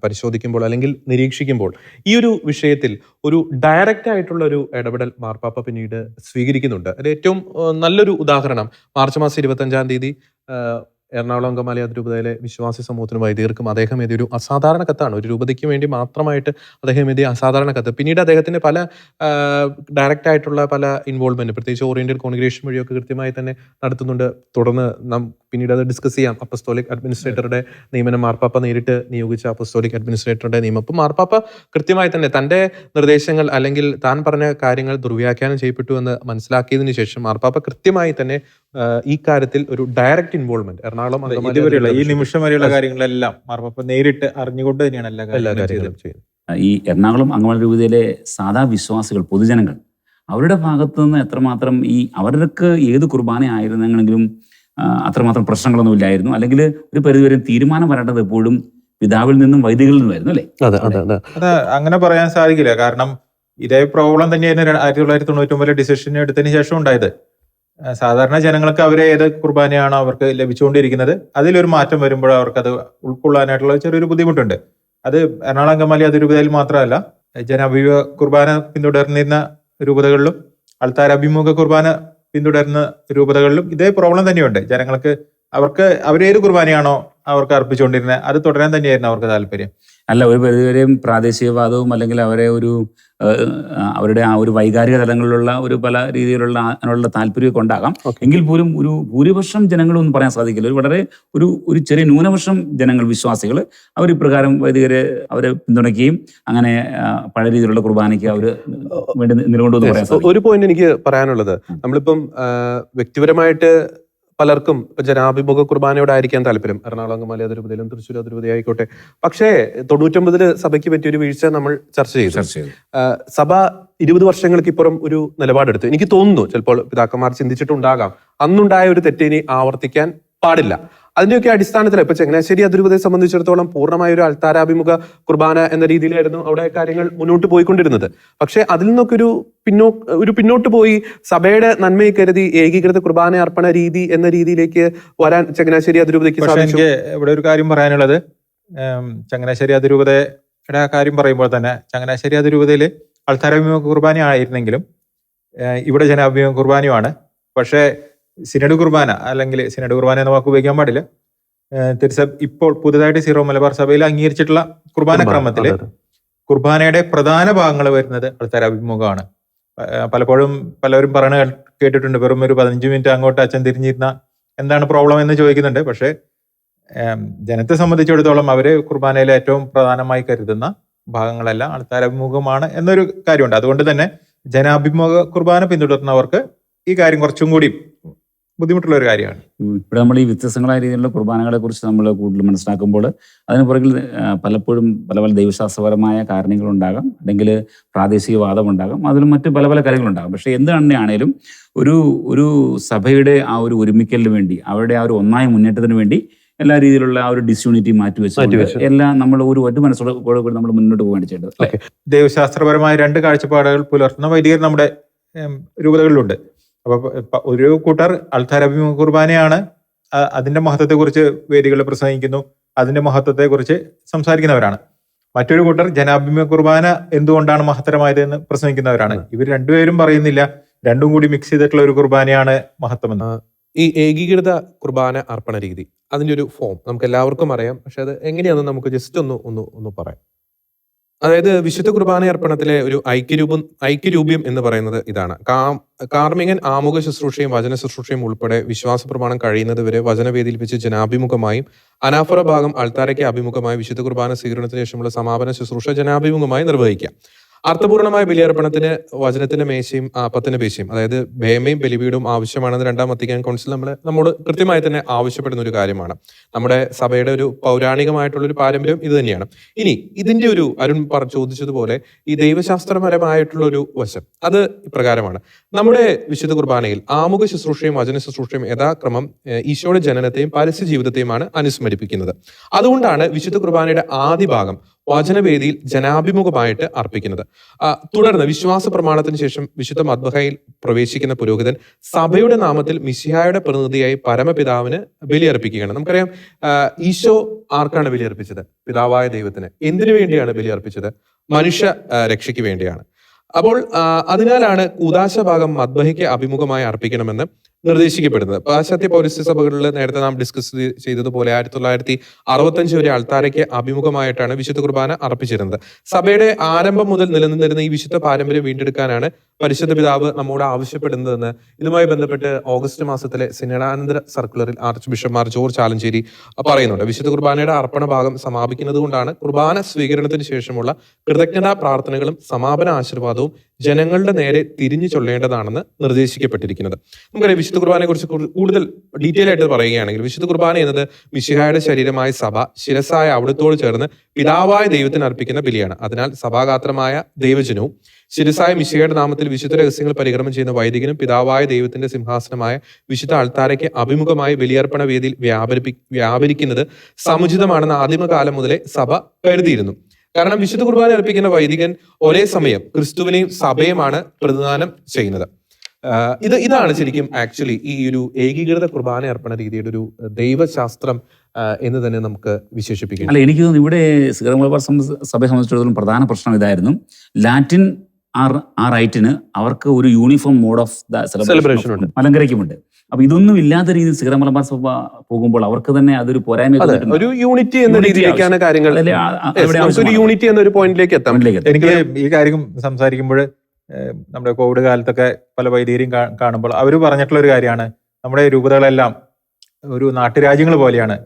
Speaker 3: പരിശോധിക്കുമ്പോൾ അല്ലെങ്കിൽ നിരീക്ഷിക്കുമ്പോൾ ഈ ഒരു വിഷയത്തിൽ ഒരു ഡയറക്റ്റ് ആയിട്ടുള്ള ഒരു ഇടപെടൽ മാർപ്പാപ്പ പിന്നീട് സ്വീകരിക്കുന്നുണ്ട്. അത് ഏറ്റവും നല്ലൊരു ഉദാഹരണം മാർച്ച് മാസം 25-ാം തീയതി എറണാകുളം അങ്കമാലി അതിരൂപതയിലെ വിശ്വാസി സമൂഹത്തിനും വൈദികർക്കും അദ്ദേഹം എഴുതിയ ഒരു അസാധാരണ കത്താണ്. ഒരു രൂപതയ്ക്ക് വേണ്ടി മാത്രമായിട്ട് അദ്ദേഹം എഴുതിയ അസാധാരണ കത്ത്. പിന്നീട് അദ്ദേഹത്തിന്റെ പല ഡയറക്റ്റ് ആയിട്ടുള്ള പല ഇൻവോൾവ്മെന്റ്, പ്രത്യേകിച്ച് ഓറിയന്റൽ കോൺഗ്രിഗേഷൻ വഴിയൊക്കെ കൃത്യമായി തന്നെ നടത്തുന്നുണ്ട്. തുടർന്ന് നാം പിന്നീട് അത് ഡിസ്കസ് ചെയ്യാം. അപ്പസ്തോലിക് അഡ്മിനിസ്ട്രേറ്ററുടെ നിയമനം, മാർപ്പാപ്പ നേരിട്ട് നിയോഗിച്ച അപ്പസ്തോലിക് അഡ്മിനിസ്ട്രേറ്ററുടെ നിയമം. അപ്പം മാർപ്പാപ്പ കൃത്യമായി തന്നെ തന്റെ നിർദ്ദേശങ്ങൾ അല്ലെങ്കിൽ താൻ പറഞ്ഞ കാര്യങ്ങൾ ദുർവ്യാഖ്യാനം ചെയ്യപ്പെട്ടു എന്ന് മനസ്സിലാക്കിയതിനു ശേഷം മാർപ്പാപ്പ കൃത്യമായി തന്നെ ഈ കാര്യത്തിൽ ഒരു ഡയറക്റ്റ് ഇൻവോൾവ്മെന്റ്
Speaker 1: ഇതുവരെയുള്ള ഈ നിമിഷം വരെയുള്ള കാര്യങ്ങളെല്ലാം മാർപ്പാപ്പ നേരിട്ട് അറിഞ്ഞുകൊണ്ട് തന്നെയാണ് എല്ലാ കാര്യങ്ങളും ചെയ്യുന്നത്.
Speaker 2: ഈ എറണാകുളം അങ്കമാലി രൂപതയിലെ സാധാ വിശ്വാസികൾ, പൊതുജനങ്ങൾ, അവരുടെ ഭാഗത്തു നിന്ന് എത്രമാത്രം അവർക്ക് ഏത് കുർബാന ആയിരുന്നെങ്കിലും അത്രമാത്രം പ്രശ്നങ്ങളൊന്നും ഇല്ലായിരുന്നു. അല്ലെങ്കിൽ ഒരു പരിധിവരെ തീരുമാനം വരേണ്ടത് എപ്പോഴും പിതാവിൽ നിന്നും വൈദികരിൽ നിന്നുമായിരുന്നു, അല്ലേ?
Speaker 1: അത് അങ്ങനെ പറയാൻ സാധിക്കില്ല. കാരണം ഇതേ പ്രോബ്ലം തന്നെയായിരുന്നു 1999 ഡിസിഷൻ എടുത്തതിന് ശേഷം ഉണ്ടായത്. സാധാരണ ജനങ്ങൾക്ക് അവരെ ഏത് കുർബാനയാണോ അവർക്ക് ലഭിച്ചുകൊണ്ടിരിക്കുന്നത് അതിലൊരു മാറ്റം വരുമ്പോൾ അവർക്കത് ഉൾക്കൊള്ളാനായിട്ടുള്ള ചെറിയൊരു ബുദ്ധിമുട്ടുണ്ട്. അത് എറണാകുളം അങ്കമാലി അതിരൂപതയിൽ മാത്രമല്ല, ജനാഭിമുഖ കുർബാന പിന്തുടർന്നിരുന്ന രൂപതകളിലും അൾത്താരഭിമുഖ കുർബാന പിന്തുടരുന്ന രൂപതകളിലും ഇതേ പ്രോബ്ലം തന്നെയുണ്ട്. ജനങ്ങൾക്ക് അവരേത് കുർബാനയാണോ അവർക്ക് അർപ്പിച്ചുകൊണ്ടിരുന്നത് അത് തുടരാൻ തന്നെയായിരുന്നു അവർക്ക് താല്പര്യം.
Speaker 2: അല്ല, ഒരു പരിധിവരെയും പ്രാദേശികവാദവും അല്ലെങ്കിൽ അവരുടെ ആ ഒരു വൈകാരിക തലങ്ങളിലുള്ള ഒരു പല രീതിയിലുള്ള അതിനുള്ള താല്പര്യമൊക്കെ ഉണ്ടാകാം. എങ്കിൽ പോലും ഒരു ഭൂരിപക്ഷം ജനങ്ങളൊന്നും പറയാൻ സാധിക്കില്ല. ഒരു ചെറിയ ന്യൂനപക്ഷം ജനങ്ങൾ, വിശ്വാസികൾ, അവർ ഇപ്രകാരം അവരെ പിന്തുണയ്ക്കുകയും അങ്ങനെ പഴയ രീതിയിലുള്ള കുർബാനയ്ക്ക് അവർ വേണ്ടി നിലകൊണ്ടെന്ന് പറയാൻ സാധിക്കും.
Speaker 3: ഒരു പോയിന്റ് എനിക്ക് പറയാനുള്ളത്, നമ്മളിപ്പം വ്യക്തിപരമായിട്ട് പലർക്കും ജനാഭിമുഖ കുർബാനയോടായിരിക്കാൻ താല്പര്യം. എറണാകുളം അങ്കമാലി അതിരൂപതയിലും തൃശ്ശൂർ അതിരൂപത ആയിക്കോട്ടെ. പക്ഷേ 99 സഭയ്ക്ക് പറ്റിയൊരു വീഴ്ച നമ്മൾ ചർച്ച ചെയ്തു. സഭ 20 വർഷങ്ങൾക്ക് ഇപ്പുറം ഒരു നിലപാടെടുത്തു. എനിക്ക് തോന്നുന്നു ചിലപ്പോൾ പിതാക്കന്മാർ ചിന്തിച്ചിട്ടുണ്ടാകാം അന്നുണ്ടായ ഒരു തെറ്റിനി ആവർത്തിക്കാൻ പാടില്ല. അതിന്റെയൊക്കെ അടിസ്ഥാനത്തിൽ ഇപ്പൊ ചങ്ങനാശ്ശേരി അതിരൂപതയെ സംബന്ധിച്ചിടത്തോളം പൂർണ്ണമായ ഒരു അൾത്താരാഭിമുഖ കുർബാന എന്ന രീതിയിലായിരുന്നു അവിടെ കാര്യങ്ങൾ മുന്നോട്ട് പോയിക്കൊണ്ടിരുന്നത്. പക്ഷെ അതിൽ നിന്നൊക്കെ പിന്നോട്ട് പോയി സാബയുടെ നന്മയെ കരുതി ഏകീകൃത കുർബാന അർപ്പണ രീതി എന്ന രീതിയിലേക്ക് വരാൻ ചങ്ങനാശ്ശേരി അതിരൂപതയ്ക്ക് സാധിച്ചു.
Speaker 1: എനിക്ക് ഇവിടെ ഒരു കാര്യം പറയാനുള്ളത്, ചങ്ങനാശ്ശേരി അതിരൂപതയുടെ കാര്യം പറയുമ്പോൾ തന്നെ ചങ്ങനാശ്ശേരി അതിരൂപതയിൽ അൾത്താരാഭിമുഖ കുർബാന ആയിരുന്നെങ്കിലും ഇവിടെ ജനാഭിമുഖ കുർബാനയുമാണ്. പക്ഷേ സിനഡ് കുർബാന, അല്ലെങ്കിൽ സിനഡ് കുർബാന എന്ന വാക്ക് ഉപയോഗിക്കാൻ പാടില്ല, ഇപ്പോൾ പുതുതായിട്ട് സീറോ മലബാർ സഭയിൽ അംഗീകരിച്ചിട്ടുള്ള കുർബാന ക്രമത്തില് കുർബാനയുടെ പ്രധാന ഭാഗങ്ങൾ വരുന്നത് അൾത്താരാഭിമുഖമാണ്. പലപ്പോഴും പലരും പറഞ്ഞു കേട്ടിട്ടുണ്ട്. വെറും ഒരു 15 മിനിറ്റ് അങ്ങോട്ട് അച്ഛൻ തിരിഞ്ഞിരുന്ന എന്താണ് പ്രോബ്ലം എന്ന് ചോദിക്കുന്നുണ്ട്. പക്ഷേ ജനത്തെ സംബന്ധിച്ചിടത്തോളം അവര് കുർബാനയിലെ ഏറ്റവും പ്രധാനമായി കരുതുന്ന ഭാഗങ്ങളെല്ലാം ആൾക്കാരഭിമുഖമാണ് എന്നൊരു കാര്യമുണ്ട്. അതുകൊണ്ട് തന്നെ ജനാഭിമുഖ കുർബാന പിന്തുടർന്നവർക്ക് ഈ കാര്യം കുറച്ചും കൂടി ബുദ്ധിമുട്ടുള്ള ഒരു കാര്യമാണ്.
Speaker 2: ഇവിടെ നമ്മൾ ഈ വ്യത്യസ്തങ്ങളായ രീതിയിലുള്ള കുർബാനകളെ കുറിച്ച് നമ്മൾ കൂടുതൽ മനസ്സിലാക്കുമ്പോൾ അതിന് പുറകിൽ പലപ്പോഴും പല പല ദൈവശാസ്ത്രപരമായ കാരണങ്ങളുണ്ടാകാം, അല്ലെങ്കിൽ പ്രാദേശികവാദം ഉണ്ടാകാം, അതിലും മറ്റ് പല പല കാര്യങ്ങളുണ്ടാകാം. പക്ഷേ എന്ത് തന്നെയാണേലും ഒരു സഭയുടെ ആ ഒരു ഒരുമിക്കലിന് വേണ്ടി, അവരുടെ ആ ഒരു ഒന്നായ മുന്നേറ്റത്തിന് വേണ്ടി എല്ലാ രീതിയിലുള്ള ആ ഒരു ഡിസ്യൂണിറ്റി മാറ്റിവെച്ച് എല്ലാം നമ്മൾ ഒരു മനസ്സോടെ നമ്മൾ മുന്നോട്ട് പോവുകയാണ് ചെയ്യേണ്ടത്.
Speaker 1: ദൈവശാസ്ത്രപരമായ 2 കാഴ്ചപ്പാടുകൾ പുലർത്തുന്ന വൈദികർ നമ്മുടെ രൂപതകളിലുണ്ട്. അപ്പൊ ഒരു കൂട്ടർ അൾത്താരഭിമുഖ കുർബാനയാണ്, അതിന്റെ മഹത്വത്തെക്കുറിച്ച് വേദികളിൽ പ്രസംഗിക്കുന്നു, അതിന്റെ മഹത്വത്തെക്കുറിച്ച് സംസാരിക്കുന്നവരാണ്. മറ്റൊരു കൂട്ടർ ജനാഭിമുഖ കുർബാന എന്തുകൊണ്ടാണ് മഹത്തരമായത് എന്ന് പ്രസംഗിക്കുന്നവരാണ്. ഇവർ രണ്ടുപേരും പറയുന്നില്ല രണ്ടും കൂടി മിക്സ് ചെയ്തിട്ടുള്ള ഒരു കുർബാനയാണ് മഹത്വമെന്ന്.
Speaker 3: ഈ ഏകീകൃത കുർബാന അർപ്പണ രീതി, അതിന്റെ ഒരു ഫോം നമുക്ക് എല്ലാവർക്കും അറിയാം. പക്ഷെ അത് എങ്ങനെയാണെന്ന് നമുക്ക് ജസ്റ്റ് ഒന്ന് പറയാം. അതായത് വിശുദ്ധ കുർബാന അർപ്പണത്തിലെ ഒരു ഐക്യരൂപ്യം എന്ന് പറയുന്നത് ഇതാണ്. കാർമികൻ ആമുഖ ശുശ്രൂഷയും വചന ശുശ്രൂഷയും ഉൾപ്പെടെ വിശ്വാസ പ്രമാണം കഴിയുന്നത് വരെ വചനവേദിയിൽ വെച്ച് ജനാഭിമുഖമായും അനാഫറ ഭാഗം അൾത്താരയ്ക്ക് അഭിമുഖമായി വിശുദ്ധ കുർബാന സ്വീകരണത്തിന് ശേഷമുള്ള സമാപന ശുശ്രൂഷ ജനാഭിമുഖമായി നിർവഹിക്കാം. അർത്ഥപൂർണമായ ബലിയർപ്പണത്തിന് വചനത്തിന്റെ മേശയും അപ്പത്തിന്റെ പേശയും, അതായത് ഭേമയും ബലിപീഠവും ആവശ്യമാണെന്ന് 2-ാം വത്തിക്കാൻ കൗൺസിൽ നമ്മോട് കൃത്യമായി തന്നെ ആവശ്യപ്പെടുന്ന ഒരു കാര്യമാണ്. നമ്മുടെ സഭയുടെ ഒരു പൗരാണികമായിട്ടുള്ള ഒരു പാരമ്പര്യം ഇത് തന്നെയാണ്. ഇനി ഇതിന്റെ ഒരു അരുൺ ചോദിച്ചതുപോലെ ഈ ദൈവശാസ്ത്രപരമായിട്ടുള്ള ഒരു വശം അത് ഇപ്രകാരമാണ്. നമ്മുടെ വിശുദ്ധ കുർബാനയിൽ ആമുഖ ശുശ്രൂഷയും വചന ശുശ്രൂഷയും യഥാക്രമം ഈശോയുടെ ജനനത്തെയും പരസ്യ ജീവിതത്തെയുമാണ് അനുസ്മരിപ്പിക്കുന്നത്. അതുകൊണ്ടാണ് വിശുദ്ധ കുർബാനയുടെ ആദ്യ ഭാഗം വചനവേദിയിൽ ജനാഭിമുഖമായിട്ട് അർപ്പിക്കുന്നത്. തുടർന്ന് വിശ്വാസ പ്രമാണത്തിന് ശേഷം വിശുദ്ധ മദ്ബഹയിൽ പ്രവേശിക്കുന്ന പുരോഹിതൻ സഭയുടെ നാമത്തിൽ മിശിഹായുടെ പ്രതിനിധിയായി പരമപിതാവിന് ബലിയർപ്പിക്കുകയാണ്. നമുക്കറിയാം ഈശോ ആർക്കാണ് ബലിയർപ്പിച്ചത്? പിതാവായ ദൈവത്തിന്. എന്തിനു വേണ്ടിയാണ് ബലിയർപ്പിച്ചത്? മനുഷ്യ രക്ഷയ്ക്ക് വേണ്ടിയാണ്. അപ്പോൾ അതിനാലാണ് കൂദാശ ഭാഗം മദ്ബഹയ്ക്ക് അഭിമുഖമായി അർപ്പിക്കണമെന്ന് നിർദ്ദേശിക്കപ്പെടുന്നത്. പാശ്ചാത്യ പൗരസ്ത്യ സഭകളിൽ നേരത്തെ നാം ഡിസ്കസ് ചെയ്തതുപോലെ 1965 വരെ അൾത്താരയ്ക്ക് അഭിമുഖമായിട്ടാണ് വിശുദ്ധ കുർബാന അർപ്പിച്ചിരുന്നത്. സഭയുടെ ആരംഭം മുതൽ നിലനിന്നിരുന്ന ഈ വിശുദ്ധ പാരമ്പര്യം വീണ്ടെടുക്കാനാണ് പരിശുദ്ധ പിതാവ് നമ്മോട് ആവശ്യപ്പെടുന്നതെന്ന് ഇതുമായി ബന്ധപ്പെട്ട് ഓഗസ്റ്റ് മാസത്തിലെ സിനഡാനന്തര സർക്കുലറിൽ archbishop Mar George Alencherry പറയുന്നുണ്ട്. വിശുദ്ധ കുർബാനയുടെ അർപ്പണ ഭാഗം സമാപിക്കുന്നത് കൊണ്ടാണ് കുർബാന സ്വീകരണത്തിന് ശേഷമുള്ള കൃതജ്ഞതാ പ്രാർത്ഥനകളും സമാപന ആശീർവാദവും ജനങ്ങളുടെ നേരെ തിരിഞ്ഞു ചൊല്ലേണ്ടതാണെന്ന് നിർദ്ദേശിക്കപ്പെട്ടിരിക്കുന്നത്. നമുക്കറിയാം വിശുദ്ധ കുർബാനയെ കുറിച്ച് കൂടുതൽ ഡീറ്റെയിൽ ആയിട്ട് പറയുകയാണെങ്കിൽ വിശുദ്ധ കുർബാന എന്നത് മിശിഹായുടെ ശരീരമായ സഭ ശിരസായ അവിടുത്തോട് ചേർന്ന് പിതാവായ ദൈവത്തിന് അർപ്പിക്കുന്ന ബലിയാണ്. അതിനാൽ സഭാഗാത്രമായ ദൈവജനവും ശിരസായ മിശിഹായുടെ നാമത്തിൽ വിശുദ്ധ രഹസ്യങ്ങൾ പരിക്രമം ചെയ്യുന്ന വൈദികനും പിതാവായ ദൈവത്തിന്റെ സിംഹാസനമായ വിശുദ്ധ അൾത്താരയ്ക്ക് അഭിമുഖമായി ബലിയർപ്പണ വേദിയിൽ വ്യാപരിക്കുന്നത് സമുചിതമാണെന്ന് ആദിമകാലം മുതലേ സഭ കരുതിയിരുന്നു. കാരണം വിശുദ്ധ കുർബാന അർപ്പിക്കുന്ന വൈദികൻ ഒരേ സമയം ക്രിസ്തുവിനെയും സഭയുമാണ് പ്രതിദാനം ചെയ്യുന്നത്. ഇതാണ് ശരിക്കും ആക്ച്വലി ഈ ഒരു ഏകീകൃത കുർബാന അർപ്പണ രീതിയുടെ ഒരു ദൈവശാസ്ത്രം എന്ന് തന്നെ നമുക്ക് വിശേഷിപ്പിക്കാം.
Speaker 2: അല്ല, എനിക്ക് തോന്നുന്നു ഇവിടെ സീറോ മലബാർ സഭയെ സംബന്ധിച്ചിടത്തോളം പ്രധാന പ്രശ്നം ഇതായിരുന്നു. ലാറ്റിൻ ആ റൈറ്റിന് അവർക്ക് ഒരു യൂണിഫോം മോഡ് ഓഫ് സെലിബ്രേഷൻ ഉണ്ട്, അലങ്കരിക്കുമുണ്ട്. അപ്പൊ ഇതൊന്നും ഇല്ലാത്ത രീതിയിൽ സീറോ മലബാർ സഭ പോകുമ്പോൾ അവർക്ക് തന്നെ അതൊരു പോരായ്മ,
Speaker 3: ഒരു യൂണിറ്റി എന്ന രീതിയിലേക്കാണ് കാര്യങ്ങൾ, യൂണിറ്റി എന്ന ഒരു പോയിന്റിലേക്ക് എത്താൻ.
Speaker 1: എനിക്ക് ഈ കാര്യം സംസാരിക്കുമ്പോൾ നമ്മുടെ കോവിഡ് കാലത്തൊക്കെ പല വൈദികരെയും കാണുമ്പോൾ അവർ പറഞ്ഞിട്ടുള്ള ഒരു കാര്യമാണ്, നമ്മുടെ രൂപതകളെല്ലാം ഒരു നാട്ടുരാജ്യങ്ങൾ പോലെയാണ്.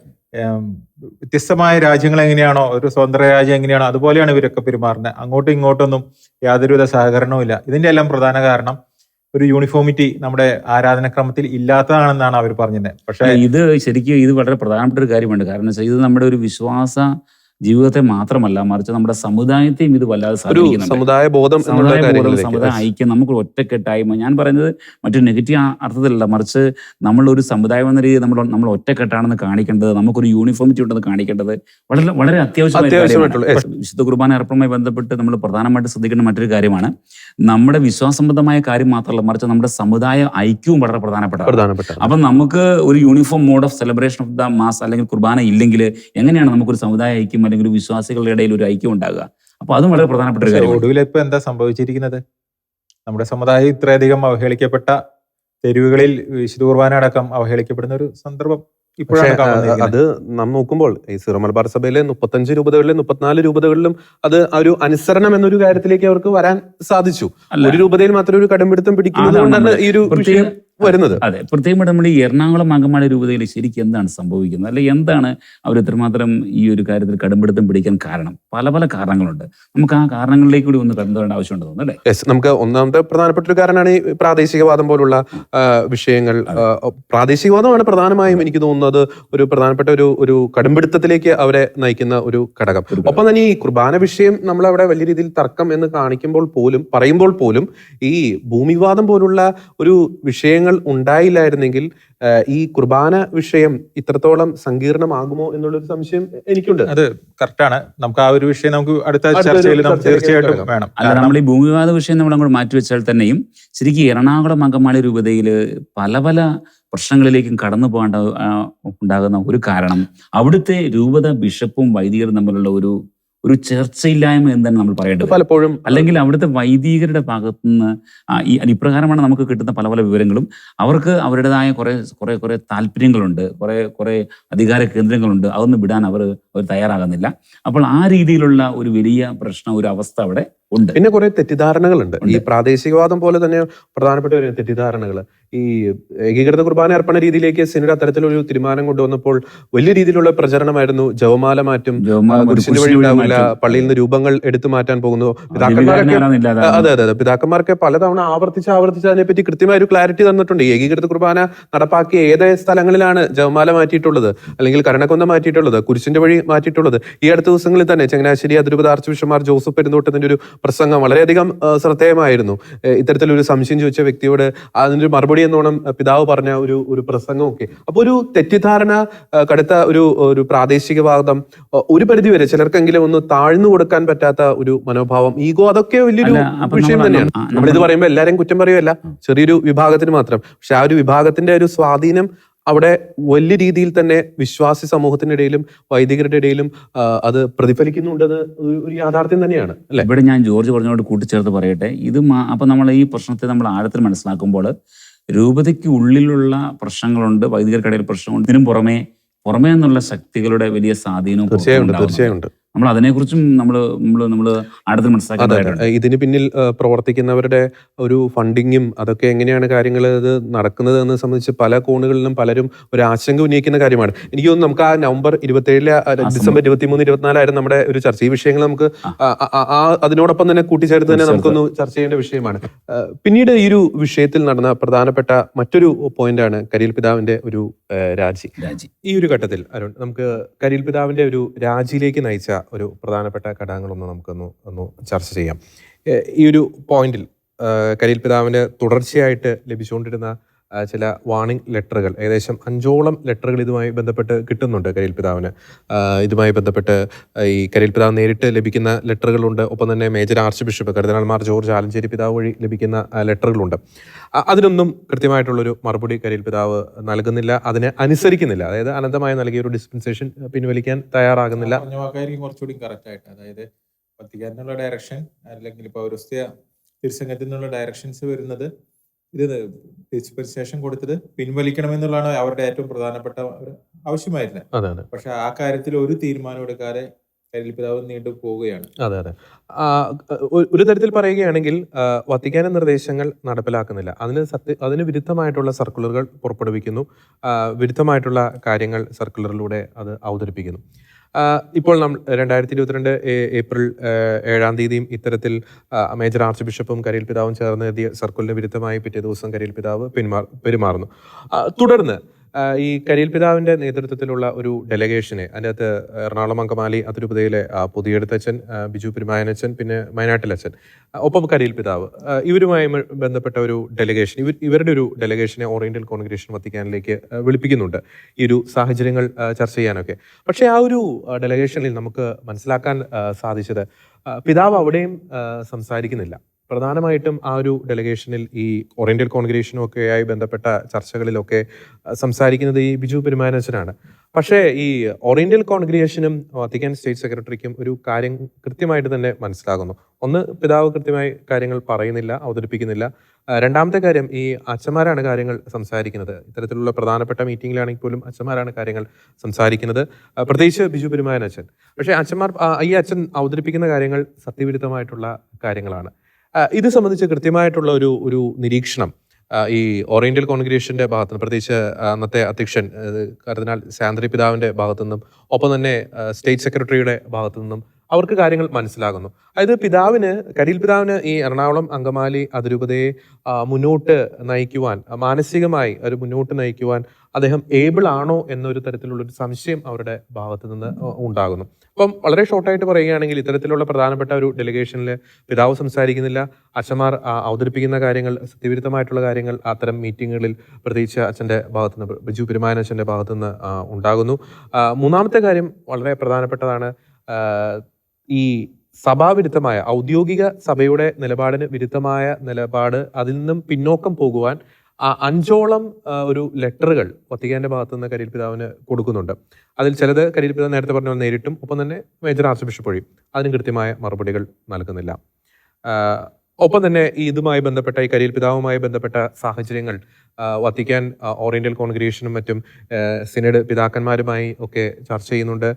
Speaker 1: വ്യത്യസ്തമായ രാജ്യങ്ങൾ എങ്ങനെയാണോ, ഒരു സ്വതന്ത്ര രാജ്യം എങ്ങനെയാണോ അതുപോലെയാണ് ഇവരൊക്കെ പെരുമാറുന്നത്. അങ്ങോട്ടും ഇങ്ങോട്ടൊന്നും യാതൊരുവിധ സഹകരണവും ഇല്ല. ഇതിന്റെ എല്ലാം പ്രധാന കാരണം ഒരു യൂണിഫോമിറ്റി നമ്മുടെ ആരാധനക്രമത്തിൽ ഇല്ലാത്തതാണെന്നാണ് അവർ പറഞ്ഞത്. പക്ഷേ
Speaker 2: ഇത് ശരിക്കും ഇത് വളരെ പ്രധാനപ്പെട്ട ഒരു കാര്യമാണ്. കാരണം ഇത് നമ്മുടെ ഒരു വിശ്വാസ ജീവിതത്തെ മാത്രമല്ല, മറിച്ച് നമ്മുടെ സമുദായത്തെയും ഇത് വല്ലാതെ
Speaker 3: സമുദായ ബോധം,
Speaker 2: സമുദായ ഐക്യം, നമുക്ക് ഒറ്റക്കെട്ടായ്മ. ഞാൻ പറയുന്നത് മറ്റൊരു നെഗറ്റീവ് അർത്ഥത്തിലല്ല, മറിച്ച് നമ്മളൊരു സമുദായം എന്ന രീതിയിൽ നമ്മൾ ഒറ്റക്കെട്ടാണെന്ന് കാണിക്കേണ്ടത്, നമുക്കൊരു യൂണിഫോമിറ്റി ഉണ്ടെന്ന് കാണിക്കേണ്ടത് വളരെ വളരെ അത്യാവശ്യമായിട്ടുള്ള. വിശുദ്ധ കുർബാന അർപ്പണവുമായി ബന്ധപ്പെട്ട് നമ്മൾ പ്രധാനമായിട്ട് ശ്രദ്ധിക്കേണ്ട മറ്റൊരു കാര്യമാണ്, നമ്മുടെ വിശ്വാസസംബന്ധമായ കാര്യം മാത്രമല്ല, മറിച്ച് നമ്മുടെ സമുദായ ഐക്യവും വളരെ പ്രധാനപ്പെട്ട. അപ്പം നമുക്ക് ഒരു uniform mode of celebration of the mass അല്ലെങ്കിൽ കുർബാന ഇല്ലെങ്കിൽ എങ്ങനെയാണ് നമുക്കൊരു സമുദായ ഐക്യം അല്ലെങ്കിൽ വിശ്വാസികളുടെ ഇടയിൽ ഒരു ഐക്യം ഉണ്ടാകുക? അപ്പൊ അതും വളരെ പ്രധാനപ്പെട്ട ഒരു കാര്യം.
Speaker 1: ഒടുവിൽ ഇപ്പൊ എന്താ സംഭവിച്ചിരിക്കുന്നത്? നമ്മുടെ സമുദായം ഇത്രയധികം അവഹേളിക്കപ്പെട്ട തെരുവുകളിൽ വിശുദ്ധ കുർബാന അടക്കം അവഹേളിക്കപ്പെടുന്ന ഒരു സന്ദർഭം ഇപ്പോഴാണ്
Speaker 3: പക്ഷേ
Speaker 1: കവർന്നിരിക്കുന്നത്.
Speaker 3: അത് നാം നോക്കുമ്പോൾ ഈ സിറോ മലബാർ സഭയിലെ 35 രൂപതകളിലും 34 രൂപതകളിലും അത് ആ ഒരു അനുസരണം എന്നൊരു കാര്യത്തിലേക്ക് അവർക്ക് വരാൻ സാധിച്ചു.
Speaker 2: അല്ല,
Speaker 3: ഒരു രൂപതയിൽ മാത്രം ഒരു കടുംപിടുത്തം പിടിക്കുന്നത്
Speaker 2: അതാണ്
Speaker 3: കൊണ്ടാണ്
Speaker 2: നമ്മള്
Speaker 3: ഈ ഒരു
Speaker 2: പ്രത്യേക
Speaker 3: വിഷയം വരുന്നത്.
Speaker 2: അതെ, പ്രത്യേകമായിട്ട് നമ്മൾ ഈ എറണാകുളം അങ്കമാലി രൂപതയിൽ ശരിക്കും എന്താണ് സംഭവിക്കുന്നത്, അല്ലെ എന്താണ് അവർ ഇത്രമാത്രം ഈ ഒരു കാര്യത്തിൽ കടുംപിടുത്തം പിടിക്കാൻ കാരണം? പല പല കാരണങ്ങളുണ്ട്. നമുക്ക് ആ കാരണങ്ങളിലേക്ക് കൂടി ഒന്ന് കടന്നു വരേണ്ട ആവശ്യമുണ്ട് തോന്നുന്നു, അല്ലേ?
Speaker 3: യെസ്, നമുക്ക് ഒന്നാമത്തെ പ്രധാനപ്പെട്ട ഒരു കാരണമാണ് ഈ പ്രാദേശികവാദം പോലുള്ള വിഷയങ്ങൾ. പ്രാദേശികവാദമാണ് പ്രധാനമായും എനിക്ക് തോന്നുന്നത് ഒരു പ്രധാനപ്പെട്ട ഒരു കടുംപിടുത്തത്തിലേക്ക് അവരെ നയിക്കുന്ന ഒരു ഘടകം. ഒപ്പം തന്നെ ഈ കുർബാന വിഷയം നമ്മളവിടെ വലിയ രീതിയിൽ തർക്കം എന്ന് പറയുമ്പോൾ പോലും ഈ ഭൂമിവാദം പോലുള്ള ഒരു വിഷയങ്ങൾ ഉണ്ടായില്ലായിരുന്നെങ്കിൽ ഈ കുർബാന വിഷയം ഇത്രത്തോളം സങ്കീർണമാകുമോ എന്നുള്ളൊരു സംശയം എനിക്കുണ്ട്.
Speaker 1: അത് കറക്റ്റാണ്. നമുക്ക് ആ ഒരു വിഷയം നമുക്ക് അടുത്ത
Speaker 3: അടുത്തൊരു
Speaker 1: ചർച്ചയിൽ നമുക്ക്
Speaker 3: ചർച്ചയിലേക്ക്
Speaker 1: തീർച്ചയായിട്ടും
Speaker 3: കിടക്കാം.
Speaker 1: വേണം.
Speaker 2: അല്ല, നമ്മൾ ഈ ഭൂമിവാദ വിഷയം നമ്മൾ അങ്ങോട്ട് മാറ്റിവെച്ചാൽ തന്നെയും ശരിക്കും എറണാകുളം അങ്കമാലി രൂപതയിൽ പല പല പ്രശ്നങ്ങളിലേക്കും കടന്നു പോകേണ്ട ഉണ്ടാകുന്ന ഒരു കാരണം അവിടുത്തെ രൂപത ബിഷപ്പും വൈദികരും തമ്മിലുള്ള ഒരു ചർച്ചയില്ലായ്മ എന്ന് തന്നെ നമ്മൾ പറയേണ്ടത്.
Speaker 3: പലപ്പോഴും
Speaker 2: അല്ലെങ്കിൽ അവിടുത്തെ വൈദികരുടെ ഭാഗത്തുനിന്ന് ഇപ്രകാരമാണ് നമുക്ക് കിട്ടുന്ന പല പല വിവരങ്ങളും. അവർക്ക് അവരുടേതായ കുറെ താല്പര്യങ്ങളുണ്ട്, കുറെ അധികാര കേന്ദ്രങ്ങളുണ്ട്. അതൊന്നും വിടാൻ അവർ തയ്യാറാകുന്നില്ല. അപ്പോൾ ആ രീതിയിലുള്ള ഒരു വലിയ പ്രശ്നം, ഒരു അവസ്ഥ അവിടെ ഉണ്ട്.
Speaker 3: പിന്നെ കുറെ തെറ്റിദ്ധാരണകളുണ്ട്. ഈ പ്രാദേശികവാദം പോലെ തന്നെ പ്രധാനപ്പെട്ട ഒരു തെറ്റിദ്ധാരണകൾ ഈ ഏകീകൃത കുർബാന അർപ്പണ രീതിയിലേക്ക് സിനഡ് അത്തരത്തിലൊരു തീരുമാനം കൊണ്ടുവന്നപ്പോൾ വലിയ രീതിയിലുള്ള പ്രചരണമായിരുന്നു. ജവമാല മാറ്റും, കുരിശിന്റെ വഴി ഉണ്ടാവില്ല, പള്ളിയിൽ നിന്ന് രൂപങ്ങൾ എടുത്തു മാറ്റാൻ പോകുന്നു. പിതാക്കന്മാർക്ക് പലതവണ ആവർത്തിച്ച് അതിനെപ്പറ്റി കൃത്യമായ ഒരു ക്ലാരിറ്റി തന്നിട്ടുണ്ട്. ഈ ഏകീകൃത കുർബാന നടപ്പാക്കിയ ഏത് സ്ഥലങ്ങളിലാണ് ജവമാല മാറ്റിയിട്ടുള്ളത്, അല്ലെങ്കിൽ കരണക്കൊന്ന മാറ്റിയിട്ടുള്ളത്, കുരിശിന്റെ വഴി മാറ്റിയിട്ടുള്ളത്. ഈ അടുത്ത ദിവസങ്ങളിൽ തന്നെ ചങ്ങനാശ്ശേരി അതിരൂപത ആർച്ച് ബിഷപ്പ്മാർ ജോസഫ് പെരുന്തോട്ടത്തിന്റെ ഒരു പ്രസംഗം വളരെയധികം ശ്രദ്ധേയമായിരുന്നു. ഇത്തരത്തിലൊരു സംശയം ചോദിച്ച വ്യക്തിയോട് അതിനൊരു മറുപടി എന്നോണം പിതാവ് പറഞ്ഞ ഒരു പ്രസംഗമൊക്കെ. അപ്പൊ ഒരു തെറ്റിദ്ധാരണ, കടുത്ത ഒരു പ്രാദേശികവാദം, ഒരു പരിധിവരെ ചിലർക്കെങ്കിലും ഒന്ന് താഴ്ന്നു കൊടുക്കാൻ പറ്റാത്ത ഒരു മനോഭാവം, ഈഗോ, അതൊക്കെ വലിയൊരു വിഷയം തന്നെയാണ്. നമ്മളിത് പറയുമ്പോൾ എല്ലാവരെയും കുറ്റം പറയുമല്ല, ചെറിയൊരു വിഭാഗത്തിന് മാത്രം. പക്ഷെ ആ ഒരു വിഭാഗത്തിന്റെ ഒരു സ്വാധീനം അവിടെ വലിയ രീതിയിൽ തന്നെ വിശ്വാസി സമൂഹത്തിന്റെ ഇടയിലും വൈദികരുടെ ഇടയിലും അത് പ്രതിഫലിക്കുന്നുണ്ടെന്ന് ഒരു യാഥാർത്ഥ്യം തന്നെയാണ്, അല്ലെ?
Speaker 2: ഇവിടെ ഞാൻ ജോർജ് പറഞ്ഞോട് കൂട്ടിച്ചേർത്ത് പറയട്ടെ, ഇത് അപ്പൊ നമ്മൾ ഈ പ്രശ്നത്തെ നമ്മൾ ആഴത്തിൽ മനസ്സിലാക്കുമ്പോൾ രൂപതയ്ക്ക് ഉള്ളിലുള്ള പ്രശ്നങ്ങളുണ്ട്, വൈദികർക്കിടയിൽ പ്രശ്നമുണ്ട്. ഇതിനും പുറമേ എന്നുള്ള ശക്തികളുടെ വലിയ സ്വാധീനവും
Speaker 3: തീർച്ചയായും
Speaker 2: നമ്മൾ അതിനെക്കുറിച്ചും നമ്മൾ ആഴത്തിൽ മനസ്സിലാക്കേണ്ടതായിട്ടുണ്ട്.
Speaker 3: ഇതിന് പിന്നിൽ പ്രവർത്തിക്കുന്നവരുടെ ഒരു ഫണ്ടിങ്ങും അതൊക്കെ എങ്ങനെയാണ് കാര്യങ്ങൾ ഇത് നടക്കുന്നത് എന്ന് സംബന്ധിച്ച് പല കോണുകളിലും പലരും ഒരു ആശങ്ക ഉന്നയിക്കുന്ന കാര്യമാണ്. എനിക്ക് തോന്നുന്നു നമുക്ക് ആ നവംബർ 27 ഡിസംബർ 23, 24 നമ്മുടെ ഒരു ചർച്ച. ഈ വിഷയങ്ങൾ നമുക്ക് അതിനോടൊപ്പം തന്നെ കൂട്ടിച്ചേർത്ത് തന്നെ നമുക്കൊന്ന് ചർച്ച ചെയ്യേണ്ട വിഷയമാണ്. പിന്നീട് ഈ ഒരു വിഷയത്തിൽ നടന്ന പ്രധാനപ്പെട്ട മറ്റൊരു പോയിന്റാണ് കരിയിൽ പിതാവിന്റെ ഒരു രാജി. ഈ ഒരു ഘട്ടത്തിൽ അരുൺ, നമുക്ക് കരിയിൽ പിതാവിന്റെ ഒരു രാജിയിലേക്ക് നയിച്ച ഒരു പ്രധാനപ്പെട്ട ഘടകങ്ങളൊന്ന് നമുക്കൊന്ന് ചർച്ച ചെയ്യാം. ഈ ഒരു പോയിന്റിൽ കരിയിൽ പിതാവിന് തുടർച്ചയായിട്ട് ലഭിച്ചുകൊണ്ടിരുന്ന ചില വാർണിംഗ് ലെറ്ററുകൾ, ഏകദേശം 5ഓളം ലെറ്ററുകൾ ഇതുമായി ബന്ധപ്പെട്ട് കിട്ടുന്നുണ്ട് കരിയിൽ പിതാവിന്. ഇതുമായി ബന്ധപ്പെട്ട് ഈ കരിയിൽ പിതാവ് നേരിട്ട് ലഭിക്കുന്ന ലെറ്ററുകളുണ്ട്. ഒപ്പം തന്നെ മേജർ ആർച്ച് ബിഷപ്പ് കർദിനാൾ മാർ ജോർജ് ആലഞ്ചേരി പിതാവ് വഴി ലഭിക്കുന്ന ലെറ്ററുകളുണ്ട്. അതിനൊന്നും കൃത്യമായിട്ടുള്ളൊരു മറുപടി കരിയിൽ പിതാവ് നൽകുന്നില്ല, അതിനെ അനുസരിക്കുന്നില്ല. അതായത് അനന്തമായി നൽകിയ ഒരു ഡിസ്പെൻസേഷൻ പിൻവലിക്കാൻ തയ്യാറാകുന്നില്ല.
Speaker 1: കുറച്ചുകൂടി കറക്റ്റ് ആയിട്ട്, അതായത് വത്തിക്കാനിലുള്ള ഡയറക്ഷൻ അല്ലെങ്കിൽ പൗരസ്ത്യ തിരുസംഘത്തിൽ നിന്നുള്ള ഡയറക്ഷൻസ് വരുന്നത് ഇത് ഡിസ്പെൻസേഷൻ കൊടുത്തത് പിൻവലിക്കണമെന്നുള്ളതാണ് അവരുടെ ഏറ്റവും പ്രധാനപ്പെട്ട ഒരു ആവശ്യമായിരുന്നത്. പക്ഷെ ആ കാര്യത്തിൽ ഒരു തീരുമാനം എടുക്കാതെ കരിയിൽ പിതാവ് നീണ്ടു പോവുകയാണ്.
Speaker 3: അതെ. ഒരു തരത്തിൽ പറയുകയാണെങ്കിൽ വത്തിക്കാന്റെ നിർദ്ദേശങ്ങൾ നടപ്പിലാക്കുന്നില്ല. അതിന് വിരുദ്ധമായിട്ടുള്ള സർക്കുലറുകൾ പുറപ്പെടുവിക്കുന്നു, വിരുദ്ധമായിട്ടുള്ള കാര്യങ്ങൾ സർക്കുലറിലൂടെ അത് അവതരിപ്പിക്കുന്നു. ഇപ്പോൾ 2022 ഏപ്രിൽ 7 ഇത്തരത്തിൽ മേജർ ആർച്ച് ബിഷപ്പും കരിയിൽ പിതാവും ചേർന്ന് എഴുതിയ സർക്കുലറിന് വിരുദ്ധമായി പിറ്റേ ദിവസം കരിയിൽ പിതാവ് പെരുമാറുന്നു. തുടർന്ന് ഈ കരിയിൽ പിതാവിന്റെ നേതൃത്വത്തിലുള്ള ഒരു ഡെലഗേഷനെ, അതിൻ്റെ അകത്ത് എറണാകുളം അങ്കമാലി അതിരൂപതയിലെ പുതിയെടുത്തച്ഛൻ, ബിജു പെരുമായനച്ഛൻ, പിന്നെ വയനാട്ടിലച്ഛൻ, ഒപ്പം കരിയിൽ പിതാവ്, ഇവരുമായി ബന്ധപ്പെട്ട ഒരു ഡെലഗേഷൻ, ഇവരുടെ ഒരു ഡെലഗേഷനെ ഓറിയന്റൽ കോൺഗ്രിഗേഷൻ വത്തിക്കാനിലേക്ക് വിളിപ്പിക്കുന്നുണ്ട് ഈ ഒരു സാഹചര്യങ്ങൾ ചർച്ച ചെയ്യാനൊക്കെ. പക്ഷേ ആ ഒരു ഡെലഗേഷനിൽ നമുക്ക് മനസ്സിലാക്കാൻ സാധിച്ചത് പിതാവ് അവിടെയും സംസാരിക്കുന്നില്ല. പ്രധാനമായിട്ടും ആ ഒരു ഡെലിഗേഷനിൽ ഈ ഓറിയന്റൽ കോൺഗ്രിഗേഷനും ഒക്കെയായി ബന്ധപ്പെട്ട ചർച്ചകളിലൊക്കെ സംസാരിക്കുന്നത് ഈ ബിജു പെരുമാനച്ചനാണ്. പക്ഷേ ഈ ഓറിയന്റൽ കോൺഗ്രിഗേഷനും വത്തിക്കാൻ സ്റ്റേറ്റ് സെക്രട്ടറിക്കും ഒരു കാര്യം കൃത്യമായിട്ട് തന്നെ മനസ്സിലാകുന്നു. ഒന്ന്, പിതാവ് കൃത്യമായി കാര്യങ്ങൾ പറയുന്നില്ല, അവതരിപ്പിക്കുന്നില്ല. രണ്ടാമത്തെ കാര്യം, ഈ അച്ഛന്മാരാണ് കാര്യങ്ങൾ സംസാരിക്കുന്നത്. ഇത്തരത്തിലുള്ള പ്രധാനപ്പെട്ട മീറ്റിംഗിലാണെങ്കിൽ പോലും അച്ഛന്മാരാണ് കാര്യങ്ങൾ സംസാരിക്കുന്നത്, പ്രത്യേകിച്ച് ബിജു പെരുമാനച്ചൻ. പക്ഷേ ഈ അച്ഛൻ അവതരിപ്പിക്കുന്ന കാര്യങ്ങൾ സത്യവിരുദ്ധമായിട്ടുള്ള കാര്യങ്ങളാണ്. ഇത് സംബന്ധിച്ച് കൃത്യമായിട്ടുള്ള ഒരു നിരീക്ഷണം ഈ ഓറിയന്റൽ കോൺഗ്രിഗേഷന്റെ ഭാഗത്തു നിന്ന്, പ്രത്യേകിച്ച് അന്നത്തെ അധ്യക്ഷൻ കർദിനാൾ സാന്ദ്രി പിതാവിന്റെ ഭാഗത്തു നിന്നും, ഒപ്പം തന്നെ സ്റ്റേറ്റ് സെക്രട്ടറിയുടെ ഭാഗത്തു നിന്നും അവർക്ക് കാര്യങ്ങൾ മനസ്സിലാകുന്നു. അതായത് കരിയിൽ പിതാവിന് ഈ എറണാകുളം അങ്കമാലി അതിരൂപതയെ മുന്നോട്ട് നയിക്കുവാൻ, മാനസികമായി ഒരു മുന്നോട്ട് നയിക്കുവാൻ അദ്ദേഹം ഏബിൾ ആണോ എന്നൊരു തരത്തിലുള്ളൊരു സംശയം അവരുടെ ഭാഗത്ത് നിന്ന് ഉണ്ടാകുന്നു. അപ്പം വളരെ ഷോർട്ടായിട്ട് പറയുകയാണെങ്കിൽ, ഇത്തരത്തിലുള്ള പ്രധാനപ്പെട്ട ഒരു ഡെലിഗേഷനിൽ പിതാവ് സംസാരിക്കുന്നില്ല, അച്ഛന്മാർ അവതരിപ്പിക്കുന്ന കാര്യങ്ങൾ സത്യവിരുദ്ധമായിട്ടുള്ള കാര്യങ്ങൾ അത്തരം മീറ്റിങ്ങുകളിൽ പ്രത്യേകിച്ച് അച്ഛൻ്റെ ഭാഗത്തുനിന്ന്, ബിജു പെരുമാനച്ചൻ്റെ ഭാഗത്തുനിന്ന് ഉണ്ടാകുന്നു. മൂന്നാമത്തെ കാര്യം വളരെ പ്രധാനപ്പെട്ടതാണ്. ഈ സഭാവിരുദ്ധമായ, ഔദ്യോഗിക സഭയുടെ നിലപാടിന് വിരുദ്ധമായ നിലപാട്, അതിൽ നിന്നും പിന്നോക്കം പോകുവാൻ 5ഓളം ഒരു ലെറ്ററുകൾ വത്തിക്കാന്റെ ഭാഗത്തുനിന്ന് കരിയിൽ പിതാവിന് കൊടുക്കുന്നുണ്ട്. അതിൽ ചിലത് കരിയിൽ പിതാവ് നേരത്തെ പറഞ്ഞ നേരിട്ടും, ഒപ്പം തന്നെ മേജർ ആർച്ച് ബിഷപ്പ് വഴി അതിന് കൃത്യമായ മറുപടികൾ നൽകുന്നില്ല. ഒപ്പം തന്നെ ഇതുമായി ബന്ധപ്പെട്ട, ഈ കരിയിൽ പിതാവുമായി ബന്ധപ്പെട്ട സാഹചര്യങ്ങൾ വത്തിക്കാൻ ഓറിയന്റൽ കോൺഗ്രിഗേഷനും മറ്റും സിനഡ് പിതാക്കന്മാരുമായി ഒക്കെ ചർച്ച ചെയ്യുന്നുണ്ട്.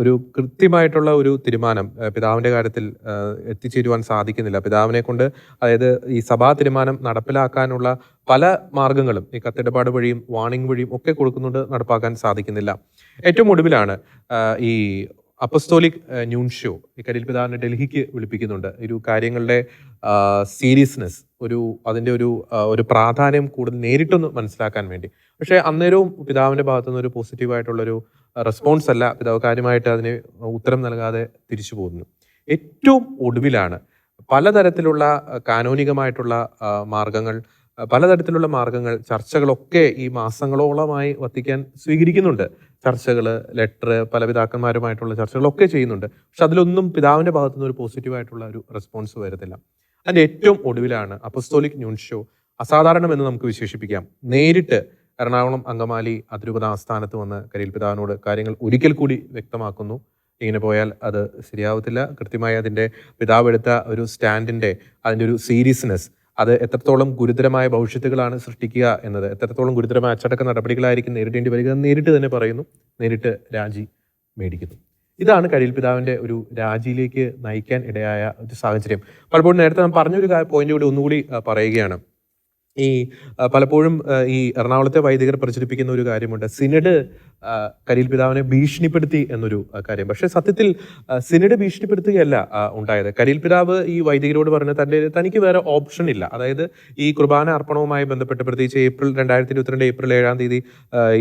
Speaker 3: ഒരു കൃത്യമായിട്ടുള്ള ഒരു തീരുമാനം പിതാവിന്റെ കാര്യത്തിൽ എത്തിച്ചേരുവാൻ സാധിക്കുന്നില്ല. പിതാവിനെ കൊണ്ട്, അതായത് ഈ സഭാ തീരുമാനം നടപ്പിലാക്കാനുള്ള പല മാർഗങ്ങളും ഈ കത്തിടപാട് വഴിയും വാണിംഗ് വഴിയും ഒക്കെ കൊടുക്കുന്നുണ്ട്, നടപ്പാക്കാൻ സാധിക്കുന്നില്ല. ഏറ്റവും ഒടുവിലാണ് ഈ അപ്പസ്തോലിക് ന്യൂൻഷ്യോ ഈ കരിയിൽ പിതാവിനെ ഡൽഹിക്ക് വിളിപ്പിക്കുന്നുണ്ട്. ഒരു കാര്യങ്ങളുടെ സീരിയസ്നെസ്, അതിൻ്റെ ഒരു പ്രാധാന്യം കൂടുതൽ നേരിട്ടൊന്ന് മനസ്സിലാക്കാൻ വേണ്ടി. പക്ഷേ അന്നേരവും പിതാവിൻ്റെ ഭാഗത്തുനിന്ന് ഒരു പോസിറ്റീവായിട്ടുള്ളൊരു റെസ്പോൺസ് അല്ല. പിതാവ് കാര്യമായിട്ട് അതിന് ഉത്തരം നൽകാതെ തിരിച്ചു പോകുന്നു. ഏറ്റവും ഒടുവിലാണ് പലതരത്തിലുള്ള കാനോനികമായിട്ടുള്ള മാർഗങ്ങൾ, ചർച്ചകളൊക്കെ ഈ മാസങ്ങളോളമായി വത്തിക്കാൻ സ്വീകരിക്കുന്നുണ്ട്. ചർച്ചകൾ, ലെറ്റർ, പല പിതാക്കന്മാരുമായിട്ടുള്ള ചർച്ചകളൊക്കെ ചെയ്യുന്നുണ്ട്. പക്ഷെ അതിലൊന്നും പിതാവിന്റെ ഭാഗത്തുനിന്ന് ഒരു പോസിറ്റീവായിട്ടുള്ള ഒരു റെസ്പോൺസ് വരുന്നില്ല. അതിന്റെ ഏറ്റവും ഒടുവിലാണ് അപ്പസ്തോലിക് ന്യൂൻഷ്യോ, അസാധാരണമെന്ന് നമുക്ക് വിശേഷിപ്പിക്കാം, നേരിട്ട് എറണാകുളം അങ്കമാലി അതിരൂപത ആസ്ഥാനത്ത് വന്ന് കരിയിൽ പിതാവിനോട് കാര്യങ്ങൾ ഒരിക്കൽ കൂടി വ്യക്തമാക്കുന്നു. ഇങ്ങനെ പോയാൽ അത് ശരിയാവത്തില്ല. കൃത്യമായി അതിൻ്റെ പിതാവ് എടുത്ത ഒരു സ്റ്റാൻഡിൻ്റെ അതിൻ്റെ ഒരു സീരിയസ്നെസ്, അത് എത്രത്തോളം ഗുരുതരമായ ഭവിഷ്യത്തുകളാണ് സൃഷ്ടിക്കുക എന്നത്, എത്രത്തോളം ഗുരുതരമായ അച്ചടക്ക നടപടികളായിരിക്കും നേരിടേണ്ടി വരിക, നേരിട്ട് തന്നെ പറയുന്നു, നേരിട്ട് രാജി മേടിക്കുന്നു. ഇതാണ് കരിയിൽ പിതാവിന്റെ ഒരു രാജിയിലേക്ക് നയിക്കാൻ ഇടയായ ഒരു സാഹചര്യം. പലപ്പോഴും നേരത്തെ നാം പറഞ്ഞൊരു പോയിന്റ് കൂടി ഒന്നുകൂടി പറയുകയാണ്. ഈ പലപ്പോഴും ഈ എറണാകുളത്തെ വൈദികർ പ്രചരിപ്പിക്കുന്ന ഒരു കാര്യമുണ്ട്, സിനഡ് കരിയിൽ പിതാവിനെ ഭീഷണിപ്പെടുത്തി എന്നൊരു കാര്യം. പക്ഷെ സത്യത്തിൽ സിനഡ് ഭീഷണിപ്പെടുത്തുകയല്ല ഉണ്ടായത്. കരിയിൽ പിതാവ് ഈ വൈദികരോട് പറഞ്ഞ തനിക്ക് വേറെ ഓപ്ഷൻ ഇല്ല. അതായത് ഈ കുർബാന അർപ്പണവുമായി ബന്ധപ്പെട്ട്, പ്രത്യേകിച്ച് 2022 ഏപ്രിൽ 7-ാം തീയതി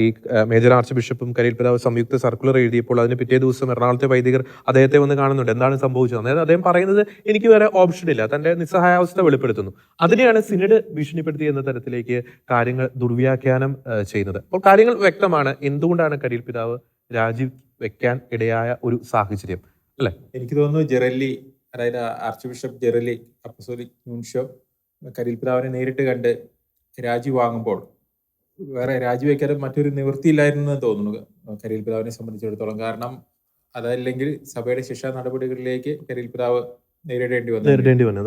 Speaker 3: ഈ മേജർ ആർച്ച് ബിഷപ്പും കരിയിൽ പിതാവ് സംയുക്ത സർക്കുലർ എഴുതിയപ്പോൾ അതിന് പിറ്റേ ദിവസം എറണാകുളത്തെ വൈദികർ അദ്ദേഹത്തെ വന്ന് കാണുന്നുണ്ട്. എന്താണ് സംഭവിച്ചത്? അതായത് അദ്ദേഹം പറയുന്നത് എനിക്ക് വേറെ ഓപ്ഷൻ ഇല്ല, തന്റെ നിസ്സഹായാവസ്ഥ വെളിപ്പെടുത്തുന്നു. അതിനെയാണ് സിനഡ് ഭീഷണിപ്പെടുത്തി എന്ന തരത്തിലേക്ക് കാര്യങ്ങൾ ദുർവ്യാഖ്യാനം ചെയ്യുന്നത്. അപ്പോൾ കാര്യങ്ങൾ വ്യക്തമാണ് എന്തുകൊണ്ടാണ് കരിയിൽ പിതാവ് രാജി വെക്കാൻ ഇടയായ ഒരു സാഹചര്യം, അല്ലെ?
Speaker 1: എനിക്ക് തോന്നുന്നു ജെറല്ലി, അതായത് ആർച്ച് ബിഷപ്പ് ജെറല്ലി അപ്പസ്തോലിക് ന്യൂൻഷ്യോ കരിയിൽ പിതാവിനെ നേരിട്ട് കണ്ട് രാജി വാങ്ങുമ്പോൾ വേറെ രാജിവെക്കാതെ മറ്റൊരു നിവൃത്തിയില്ലായിരുന്നു എന്ന് തോന്നുന്നു കരിയിൽ പിതാവിനെ സംബന്ധിച്ചിടത്തോളം. കാരണം അതല്ലെങ്കിൽ സഭയുടെ ശിക്ഷാ നടപടികളിലേക്ക് കരിയിൽ പിതാവ് നേരിടേണ്ടി
Speaker 3: വന്നത്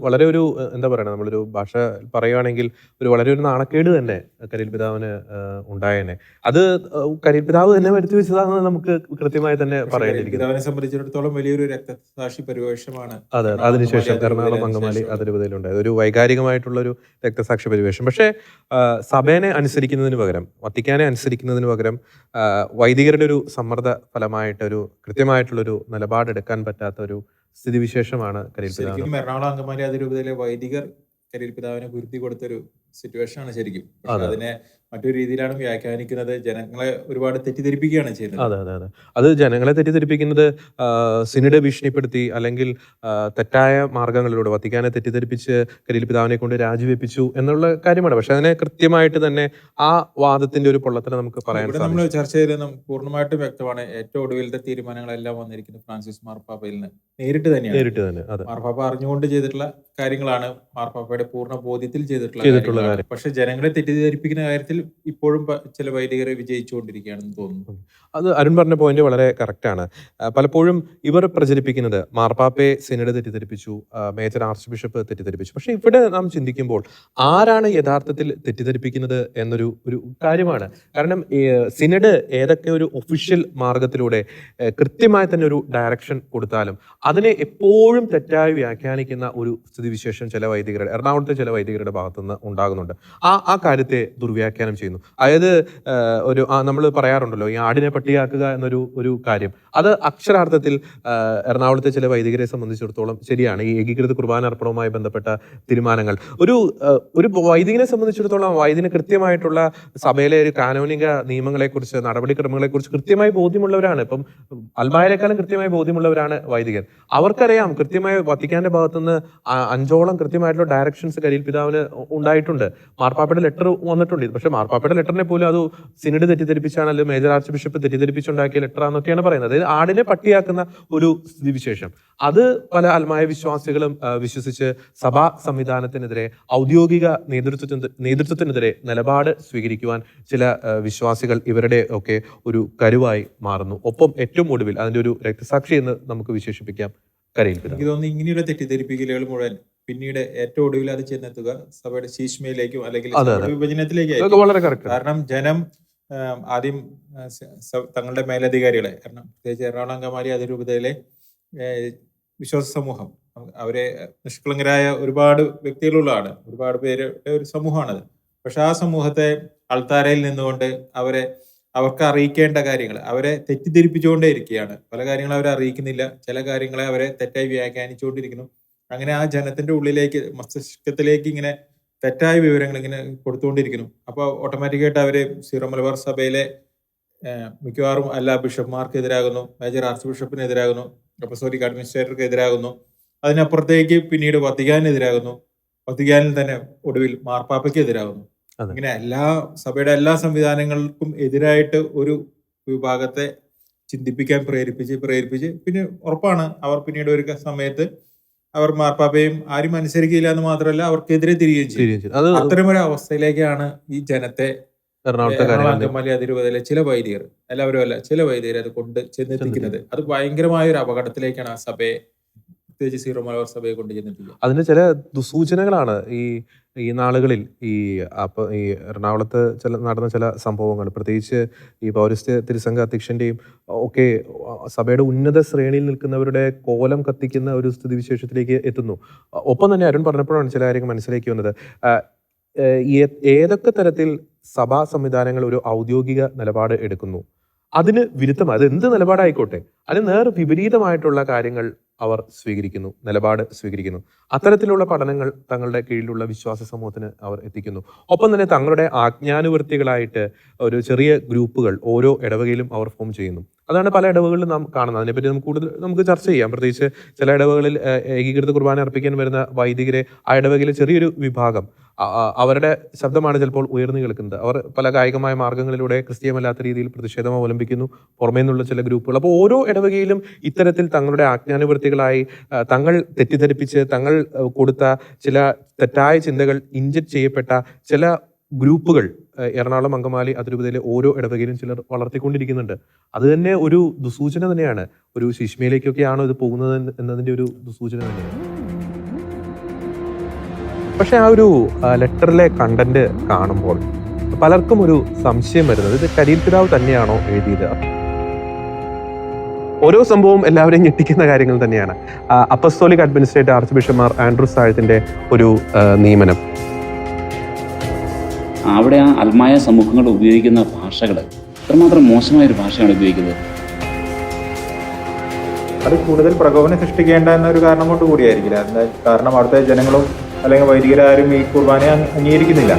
Speaker 3: വളരെ ഒരു എന്താ പറയുക, നമ്മളൊരു ഭാഷ പറയുകയാണെങ്കിൽ വളരെ ഒരു നാണക്കേട് തന്നെ കരിയിൽ പിതാവിന് ഉണ്ടായേനെ. അത് കരിയിൽ പിതാവ് തന്നെ വരുത്തി വെച്ചതാണെന്ന് നമുക്ക് കൃത്യമായി തന്നെ പറയേണ്ടിയിരിക്കും.
Speaker 1: പിതാവിനെ സംബന്ധിച്ചിടത്തോളം വലിയൊരു രക്തസാക്ഷി പരിവേഷമാണ്.
Speaker 3: അതെ, അതിനുശേഷം എറണാകുളം അങ്കമാലി അതിരൂപതയിലുണ്ടായത് ഒരു വൈകാരികമായിട്ടുള്ള ഒരു രക്തസാക്ഷി പരിവേഷം. പക്ഷേ സഭേനെ അനുസരിക്കുന്നതിന് പകരം, വത്തിക്കാനെ അനുസരിക്കുന്നതിന് പകരം വൈദികരുടെ ഒരു സമ്മർദ്ദ ഫലമായിട്ടൊരു കൃത്യമായിട്ടുള്ളൊരു നിലപാടെടുക്കാൻ പറ്റാത്ത ഒരു സ്ഥിതിവിശേഷമാണ് കരിയിൽ പിതാവ്.
Speaker 1: എറണാകുളം അങ്കമാലി അതിരൂപതയിലെ വൈദികർ കരിയിൽ പിതാവിനെ കുരുത്തി കൊടുത്തൊരു സിറ്റുവേഷൻ ആണ് ശരിക്കും. അതിനെ മറ്റൊരു രീതിയിലാണ് വ്യാഖ്യാനിക്കുന്നത്, ജനങ്ങളെ ഒരുപാട് തെറ്റിദ്ധരിപ്പിക്കുകയാണ് ചെയ്യുന്നത്.
Speaker 3: അതെ അതെ അതെ അത് ജനങ്ങളെ തെറ്റിദ്ധരിപ്പിക്കുന്നത് സിനഡ് ഭീഷണിപ്പെടുത്തി അല്ലെങ്കിൽ തെറ്റായ മാർഗങ്ങളിലൂടെ വത്തിക്കാനെ തെറ്റിദ്ധരിപ്പിച്ച് കരിയിൽ പിതാവിനെ കൊണ്ട് രാജിവെപ്പിച്ചു എന്നുള്ള കാര്യമാണ്. പക്ഷെ അതിനെ കൃത്യമായിട്ട് തന്നെ ആ വാദത്തിന്റെ ഒരു പൊള്ളത്തിനെ നമുക്ക് പറയാൻ
Speaker 1: ഇവിടെ നമ്മൾ ചർച്ച ചെയ്ത് പൂർണ്ണമായിട്ടും വ്യക്തമാണ്. ഏറ്റവും ഒടുവിലത്തെ തീരുമാനങ്ങളെല്ലാം വന്നിരിക്കുന്നത് ഫ്രാൻസിസ് മാർപ്പാപ്പയിൽ നിന്ന് നേരിട്ട് തന്നെയാണ്.
Speaker 3: നേരിട്ട് തന്നെ. അതെ,
Speaker 1: മാർപ്പാപ്പ അറിഞ്ഞുകൊണ്ട് ചെയ്തിട്ടുള്ള കാര്യങ്ങളാണ്, മാർപ്പാപ്പയുടെ പൂർണ്ണ ബോധ്യത്തിൽ ചെയ്തിട്ടുള്ള
Speaker 3: ചെയ്തിട്ടുള്ള
Speaker 1: കാര്യങ്ങളാണ്.
Speaker 3: കാര്യം.
Speaker 1: പക്ഷെ ജനങ്ങളെ തെറ്റിദ്ധരിപ്പിക്കുന്ന കാര്യത്തിൽ ഇപ്പോഴും ചില വൈദികരെ വിജയിച്ചുകൊണ്ടിരിക്കുകയാണെന്ന് തോന്നുന്നു.
Speaker 3: അത് അരുൺ പറഞ്ഞ പോയിന്റ് വളരെ കറക്റ്റാണ്. പലപ്പോഴും ഇവർ പ്രചരിപ്പിക്കുന്നത് മാർപ്പാപ്പയെ സിനഡ് തെറ്റിദ്ധരിപ്പിച്ചു, മേജർ ആർച്ച് ബിഷപ്പ് തെറ്റിദ്ധരിപ്പിച്ചു. പക്ഷെ ഇവിടെ നാം ചിന്തിക്കുമ്പോൾ ആരാണ് യഥാർത്ഥത്തിൽ തെറ്റിദ്ധരിപ്പിക്കുന്നത് എന്നൊരു കാര്യമാണ്. കാരണം സിനഡ് ഏതൊക്കെ ഒരു ഒഫീഷ്യൽ മാർഗത്തിലൂടെ കൃത്യമായി തന്നെ ഒരു ഡയറക്ഷൻ കൊടുത്താലും അതിനെ എപ്പോഴും തെറ്റായി വ്യാഖ്യാനിക്കുന്ന ഒരു സ്ഥിതിവിശേഷം ചില വൈദികരുടെ, എറണാകുളത്തെ ചില വൈദികരുടെ ഭാഗത്തുനിന്ന് ഉണ്ടാകുന്നുണ്ട്. ആ കാര്യത്തെ ദുർവ്യാഖ്യാനം ചെയ്യുന്നു. അതായത് നമ്മൾ പറയാറുണ്ടല്ലോ ഈ ആടിനെ പട്ടിയാക്കുക എന്നൊരു കാര്യം. അത് അക്ഷരാർത്ഥത്തിൽ എറണാകുളത്തെ ചില വൈദികരെ സംബന്ധിച്ചിടത്തോളം ശരിയാണ്. ഈ ഏകീകൃത കുർബാന അർപ്പണവുമായി ബന്ധപ്പെട്ട തീരുമാനങ്ങൾ ഒരു വൈദികനെ സംബന്ധിച്ചിടത്തോളം വൈദികന് കൃത്യമായിട്ടുള്ള സഭയിലെ ഒരു കാനോനിക നിയമങ്ങളെക്കുറിച്ച്, നടപടിക്രമങ്ങളെക്കുറിച്ച് കൃത്യമായി ബോധ്യമുള്ളവരാണ്. ഇപ്പം അൽമായരെക്കാളും കൃത്യമായി ബോധ്യമുള്ളവരാണ് വൈദികൻ. അവർക്കറിയാം കൃത്യമായി വത്തിക്കാന്റെ ഭാഗത്തുനിന്ന് 5ഓളം കൃത്യമായിട്ടുള്ള ഡയറക്ഷൻസ് കരിയിൽ പിതാവിന് ഉണ്ടായിട്ടുണ്ട്. മാർപ്പാപ്പയുടെ ലെറ്റർ വന്നിട്ടുണ്ട്. പക്ഷെ മാർപ്പാപ്പയുടെ ലെറ്ററിനെ പോലും അത് സിനഡ് തെറ്റിദ്ധരിപ്പിച്ചാണ്, അല്ലെങ്കിൽ മേജർ ആർച്ച് ബിഷപ്പ് തെറ്റിദ്ധരിപ്പിച്ചുണ്ടാക്കിയ ലെറ്ററാന്നൊക്കെയാണ് പറയുന്നത്. അതായത് ആടിനെ പട്ടിയാക്കുന്ന ഒരു സ്ഥിതിവിശേഷം. അത് പല അൽമായ വിശ്വാസികളും വിശ്വസിച്ച് സഭാ സംവിധാനത്തിനെതിരെ, ഔദ്യോഗിക നേതൃത്വത്തിനെതിരെ നിലപാട് സ്വീകരിക്കുവാൻ ചില വിശ്വാസികൾ ഇവരുടെ ഒക്കെ ഒരു കരുവായി മാറുന്നു. ഒപ്പം ഏറ്റവും ഒടുവിൽ അതിന്റെ ഒരു രക്തസാക്ഷി എന്ന് നമുക്ക് വിശേഷിപ്പിക്കാം കരയിൽ പിതാവ്.
Speaker 1: എനിക്ക് തോന്നുന്നു ഇങ്ങനെയുള്ള തെറ്റിദ്ധരിപ്പിക്കലുകൾ മുഴുവൻ പിന്നീട് ഏറ്റവും ഒടുവിൽ അത് ചെന്നെത്തുക സഭയുടെ ശീഷ്മയിലേക്കും അല്ലെങ്കിൽ വിഭജനത്തിലേക്കും.
Speaker 3: വളരെ കറക്റ്റ്.
Speaker 1: കാരണം ജനം ആദ്യം തങ്ങളുടെ മേലധികാരികളെ, പ്രത്യേകിച്ച് എറണാകുളം അങ്കമാലി അതിരൂപതയിലെ വിശ്വാസ സമൂഹം, അവരെ നിഷ്കളങ്കരായ ഒരുപാട് വ്യക്തികളുള്ളതാണ്, ഒരുപാട് പേരുടെ ഒരു സമൂഹമാണത്. പക്ഷെ ആ സമൂഹത്തെ അൾത്താരയിൽ നിന്നുകൊണ്ട് അവർക്ക് അറിയിക്കേണ്ട കാര്യങ്ങൾ അവരെ തെറ്റിദ്ധരിപ്പിച്ചുകൊണ്ടേ ഇരിക്കുകയാണ്. പല കാര്യങ്ങളും അവരെ അറിയിക്കുന്നില്ല, ചില കാര്യങ്ങളെ അവരെ തെറ്റായി വ്യാഖ്യാനിച്ചുകൊണ്ടിരിക്കുന്നു. അങ്ങനെ ആ ജനത്തിന്റെ ഉള്ളിലേക്ക്, മസ്തിഷ്കത്തിലേക്ക് ഇങ്ങനെ തെറ്റായ വിവരങ്ങൾ ഇങ്ങനെ കൊടുത്തുകൊണ്ടിരിക്കുന്നു. അപ്പോൾ ഓട്ടോമാറ്റിക്കായിട്ട് അവര് സീറോ മലബാർ സഭയിലെ മിക്കവാറും എല്ലാ ബിഷപ്പ്മാർക്ക് എതിരാകുന്നു, മേജർ ആർച്ച് ബിഷപ്പിനെതിരാകുന്നു, അപ്പസ്തോലിക് അഡ്മിനിസ്ട്രേറ്റർക്ക് എതിരാകുന്നു. അതിനപ്പുറത്തേക്ക് പിന്നീട് വത്തിക്കാനെതിരാകുന്നു, വത്തിക്കാനിൽ തന്നെ ഒടുവിൽ മാർപ്പാപ്പയ്ക്ക് എതിരാകുന്നു. ഇങ്ങനെ സഭയുടെ എല്ലാ സംവിധാനങ്ങൾക്കും എതിരായിട്ട് ഒരു വിഭാഗത്തെ ചിന്തിപ്പിക്കാൻ പ്രേരിപ്പിച്ച് പിന്നെ ഉറപ്പാണ് അവർ പിന്നീട് ഒരു സമയത്ത് അവർ മാർപ്പാപ്പയും ആരും അനുസരിക്കില്ല എന്ന് മാത്രമല്ല അവർക്കെതിരെ തിരികെയും ചെയ്യും. അത്തരമൊരു അവസ്ഥയിലേക്കാണ് ഈ ജനത്തെ അങ്കമാലി അതിരൂപതയിലെ ചില വൈദികർ, എല്ലാവരും അല്ല, ചില വൈദികർ അത് കൊണ്ട് ചെന്നെത്തിക്കുന്നത്. അത് ഭയങ്കരമായ ഒരു അപകടത്തിലേക്കാണ് ആ സഭയെ, പ്രത്യേകിച്ച് സീറോ മലബാർ സഭയെ കൊണ്ട് ചെന്നിട്ടുള്ളത്.
Speaker 3: അതിന് ചില ദുസൂചനകളാണ് ഈ നാളുകളിൽ ഈ എറണാകുളത്ത് നടന്ന ചില സംഭവങ്ങൾ, പ്രത്യേകിച്ച് ഈ പൗരസ്ത്യ തിരുസംഘ അധ്യക്ഷന്റെയും ഒക്കെ സഭയുടെ ഉന്നത ശ്രേണിയിൽ നിൽക്കുന്നവരുടെ കോലം കത്തിക്കുന്ന ഒരു സ്ഥിതിവിശേഷത്തിലേക്ക് എത്തുന്നു. ഒപ്പം തന്നെ അരുൺ പറഞ്ഞപ്പോഴാണ് ചില കാര്യങ്ങൾ മനസ്സിലേക്ക് വന്നത്. ഏതൊക്കെ തരത്തിൽ സഭാ സംവിധാനങ്ങൾ ഒരു ഔദ്യോഗിക നിലപാട് എടുക്കുന്നു, അതിന് വിരുദ്ധമായി, അത് എന്ത് നിലപാടായിക്കോട്ടെ, അതിന് നേർ വിപരീതമായിട്ടുള്ള കാര്യങ്ങൾ അവർ നിലപാട് സ്വീകരിക്കുന്നു. അത്തരത്തിലുള്ള പഠനങ്ങൾ തങ്ങളുടെ കീഴിലുള്ള വിശ്വാസ സമൂഹത്തിന് അവർ എത്തിക്കുന്നു. ഒപ്പം തന്നെ തങ്ങളുടെ ആജ്ഞാനുവർത്തികളായിട്ട് ഒരു ചെറിയ ഗ്രൂപ്പുകൾ ഓരോ ഇടവകയിലും അവർ ഫോം ചെയ്യുന്നു. അതാണ് പല ഇടവകളിലും നാം കാണുന്നത്. അതിനെപ്പറ്റി നമുക്ക് ചർച്ച ചെയ്യാം. പ്രത്യേകിച്ച് ചില ഇടവകളിൽ ഏകീകൃത കുർബാന അർപ്പിക്കാൻ വരുന്ന വൈദികരെ ആ ഇടവകയിലെ ചെറിയൊരു വിഭാഗം, അവരുടെ ശബ്ദമാണ് ചിലപ്പോൾ ഉയർന്നു കേൾക്കുന്നത്. അവർ പല കായികമായ മാർഗങ്ങളിലൂടെ ക്രിസ്തീയമല്ലാത്ത രീതിയിൽ പ്രതിഷേധം അവലംബിക്കുന്നു, പുറമേ നിന്നുള്ള ചില ഗ്രൂപ്പുകൾ. അപ്പോൾ ഓരോ ഇടവകയിലും ഇത്തരത്തിൽ തങ്ങളുടെ ആജ്ഞാനുവർത്തികളായി തങ്ങൾ തെറ്റിദ്ധരിപ്പിച്ച് തങ്ങൾ കൊടുത്ത ചില തെറ്റായ ചിന്തകൾ ഇഞ്ചക്ട് ചെയ്യപ്പെട്ട ചില ഗ്രൂപ്പുകൾ എറണാകുളം അങ്കമാലി അതിരൂപതയിലെ ഓരോ ഇടവകയിലും ചിലർ വളർത്തിക്കൊണ്ടിരിക്കുന്നുണ്ട്. അത് തന്നെ ഒരു ദുസൂചന തന്നെയാണ്. ഒരു ശിശ്മയിലേക്കൊക്കെയാണോ ഇത് പോകുന്നത് എന്നതിന്റെ ഒരു ദുസൂചന തന്നെയാണ്. പക്ഷെ ആ ഒരു ലെറ്ററിലെ കണ്ടന്റ് കാണുമ്പോൾ പലർക്കും ഒരു സംശയം വരുന്നത്, ഇത് കരിയിൽ പിതാവ് തന്നെയാണോ എഴുതിയത്? ഓരോ സംഭവവും എല്ലാവരെയും ഞെട്ടിക്കുന്ന കാര്യങ്ങൾ തന്നെയാണ്. Apostolic administrator archbishop Andrews താഴത്തിന്റെ ഒരു നിയമനം,
Speaker 2: അവിടെ ആ അൽമായ സമൂഹങ്ങൾ ഉപയോഗിക്കുന്ന ഭാഷകൾ എത്രമാത്രം മോശമായൊരു ഭാഷയാണ് ഉപയോഗിക്കുന്നത്.
Speaker 1: അത് കൂടുതൽ പ്രകോപനം സൃഷ്ടിക്കേണ്ട എന്നൊരു കാരണം കൊണ്ട് കൂടിയായിരിക്കില്ല. കാരണം അവിടുത്തെ ജനങ്ങളും അല്ലെങ്കിൽ വൈദികരാരും ഈ കുർബാനയെ അംഗീകരിക്കുന്നില്ല.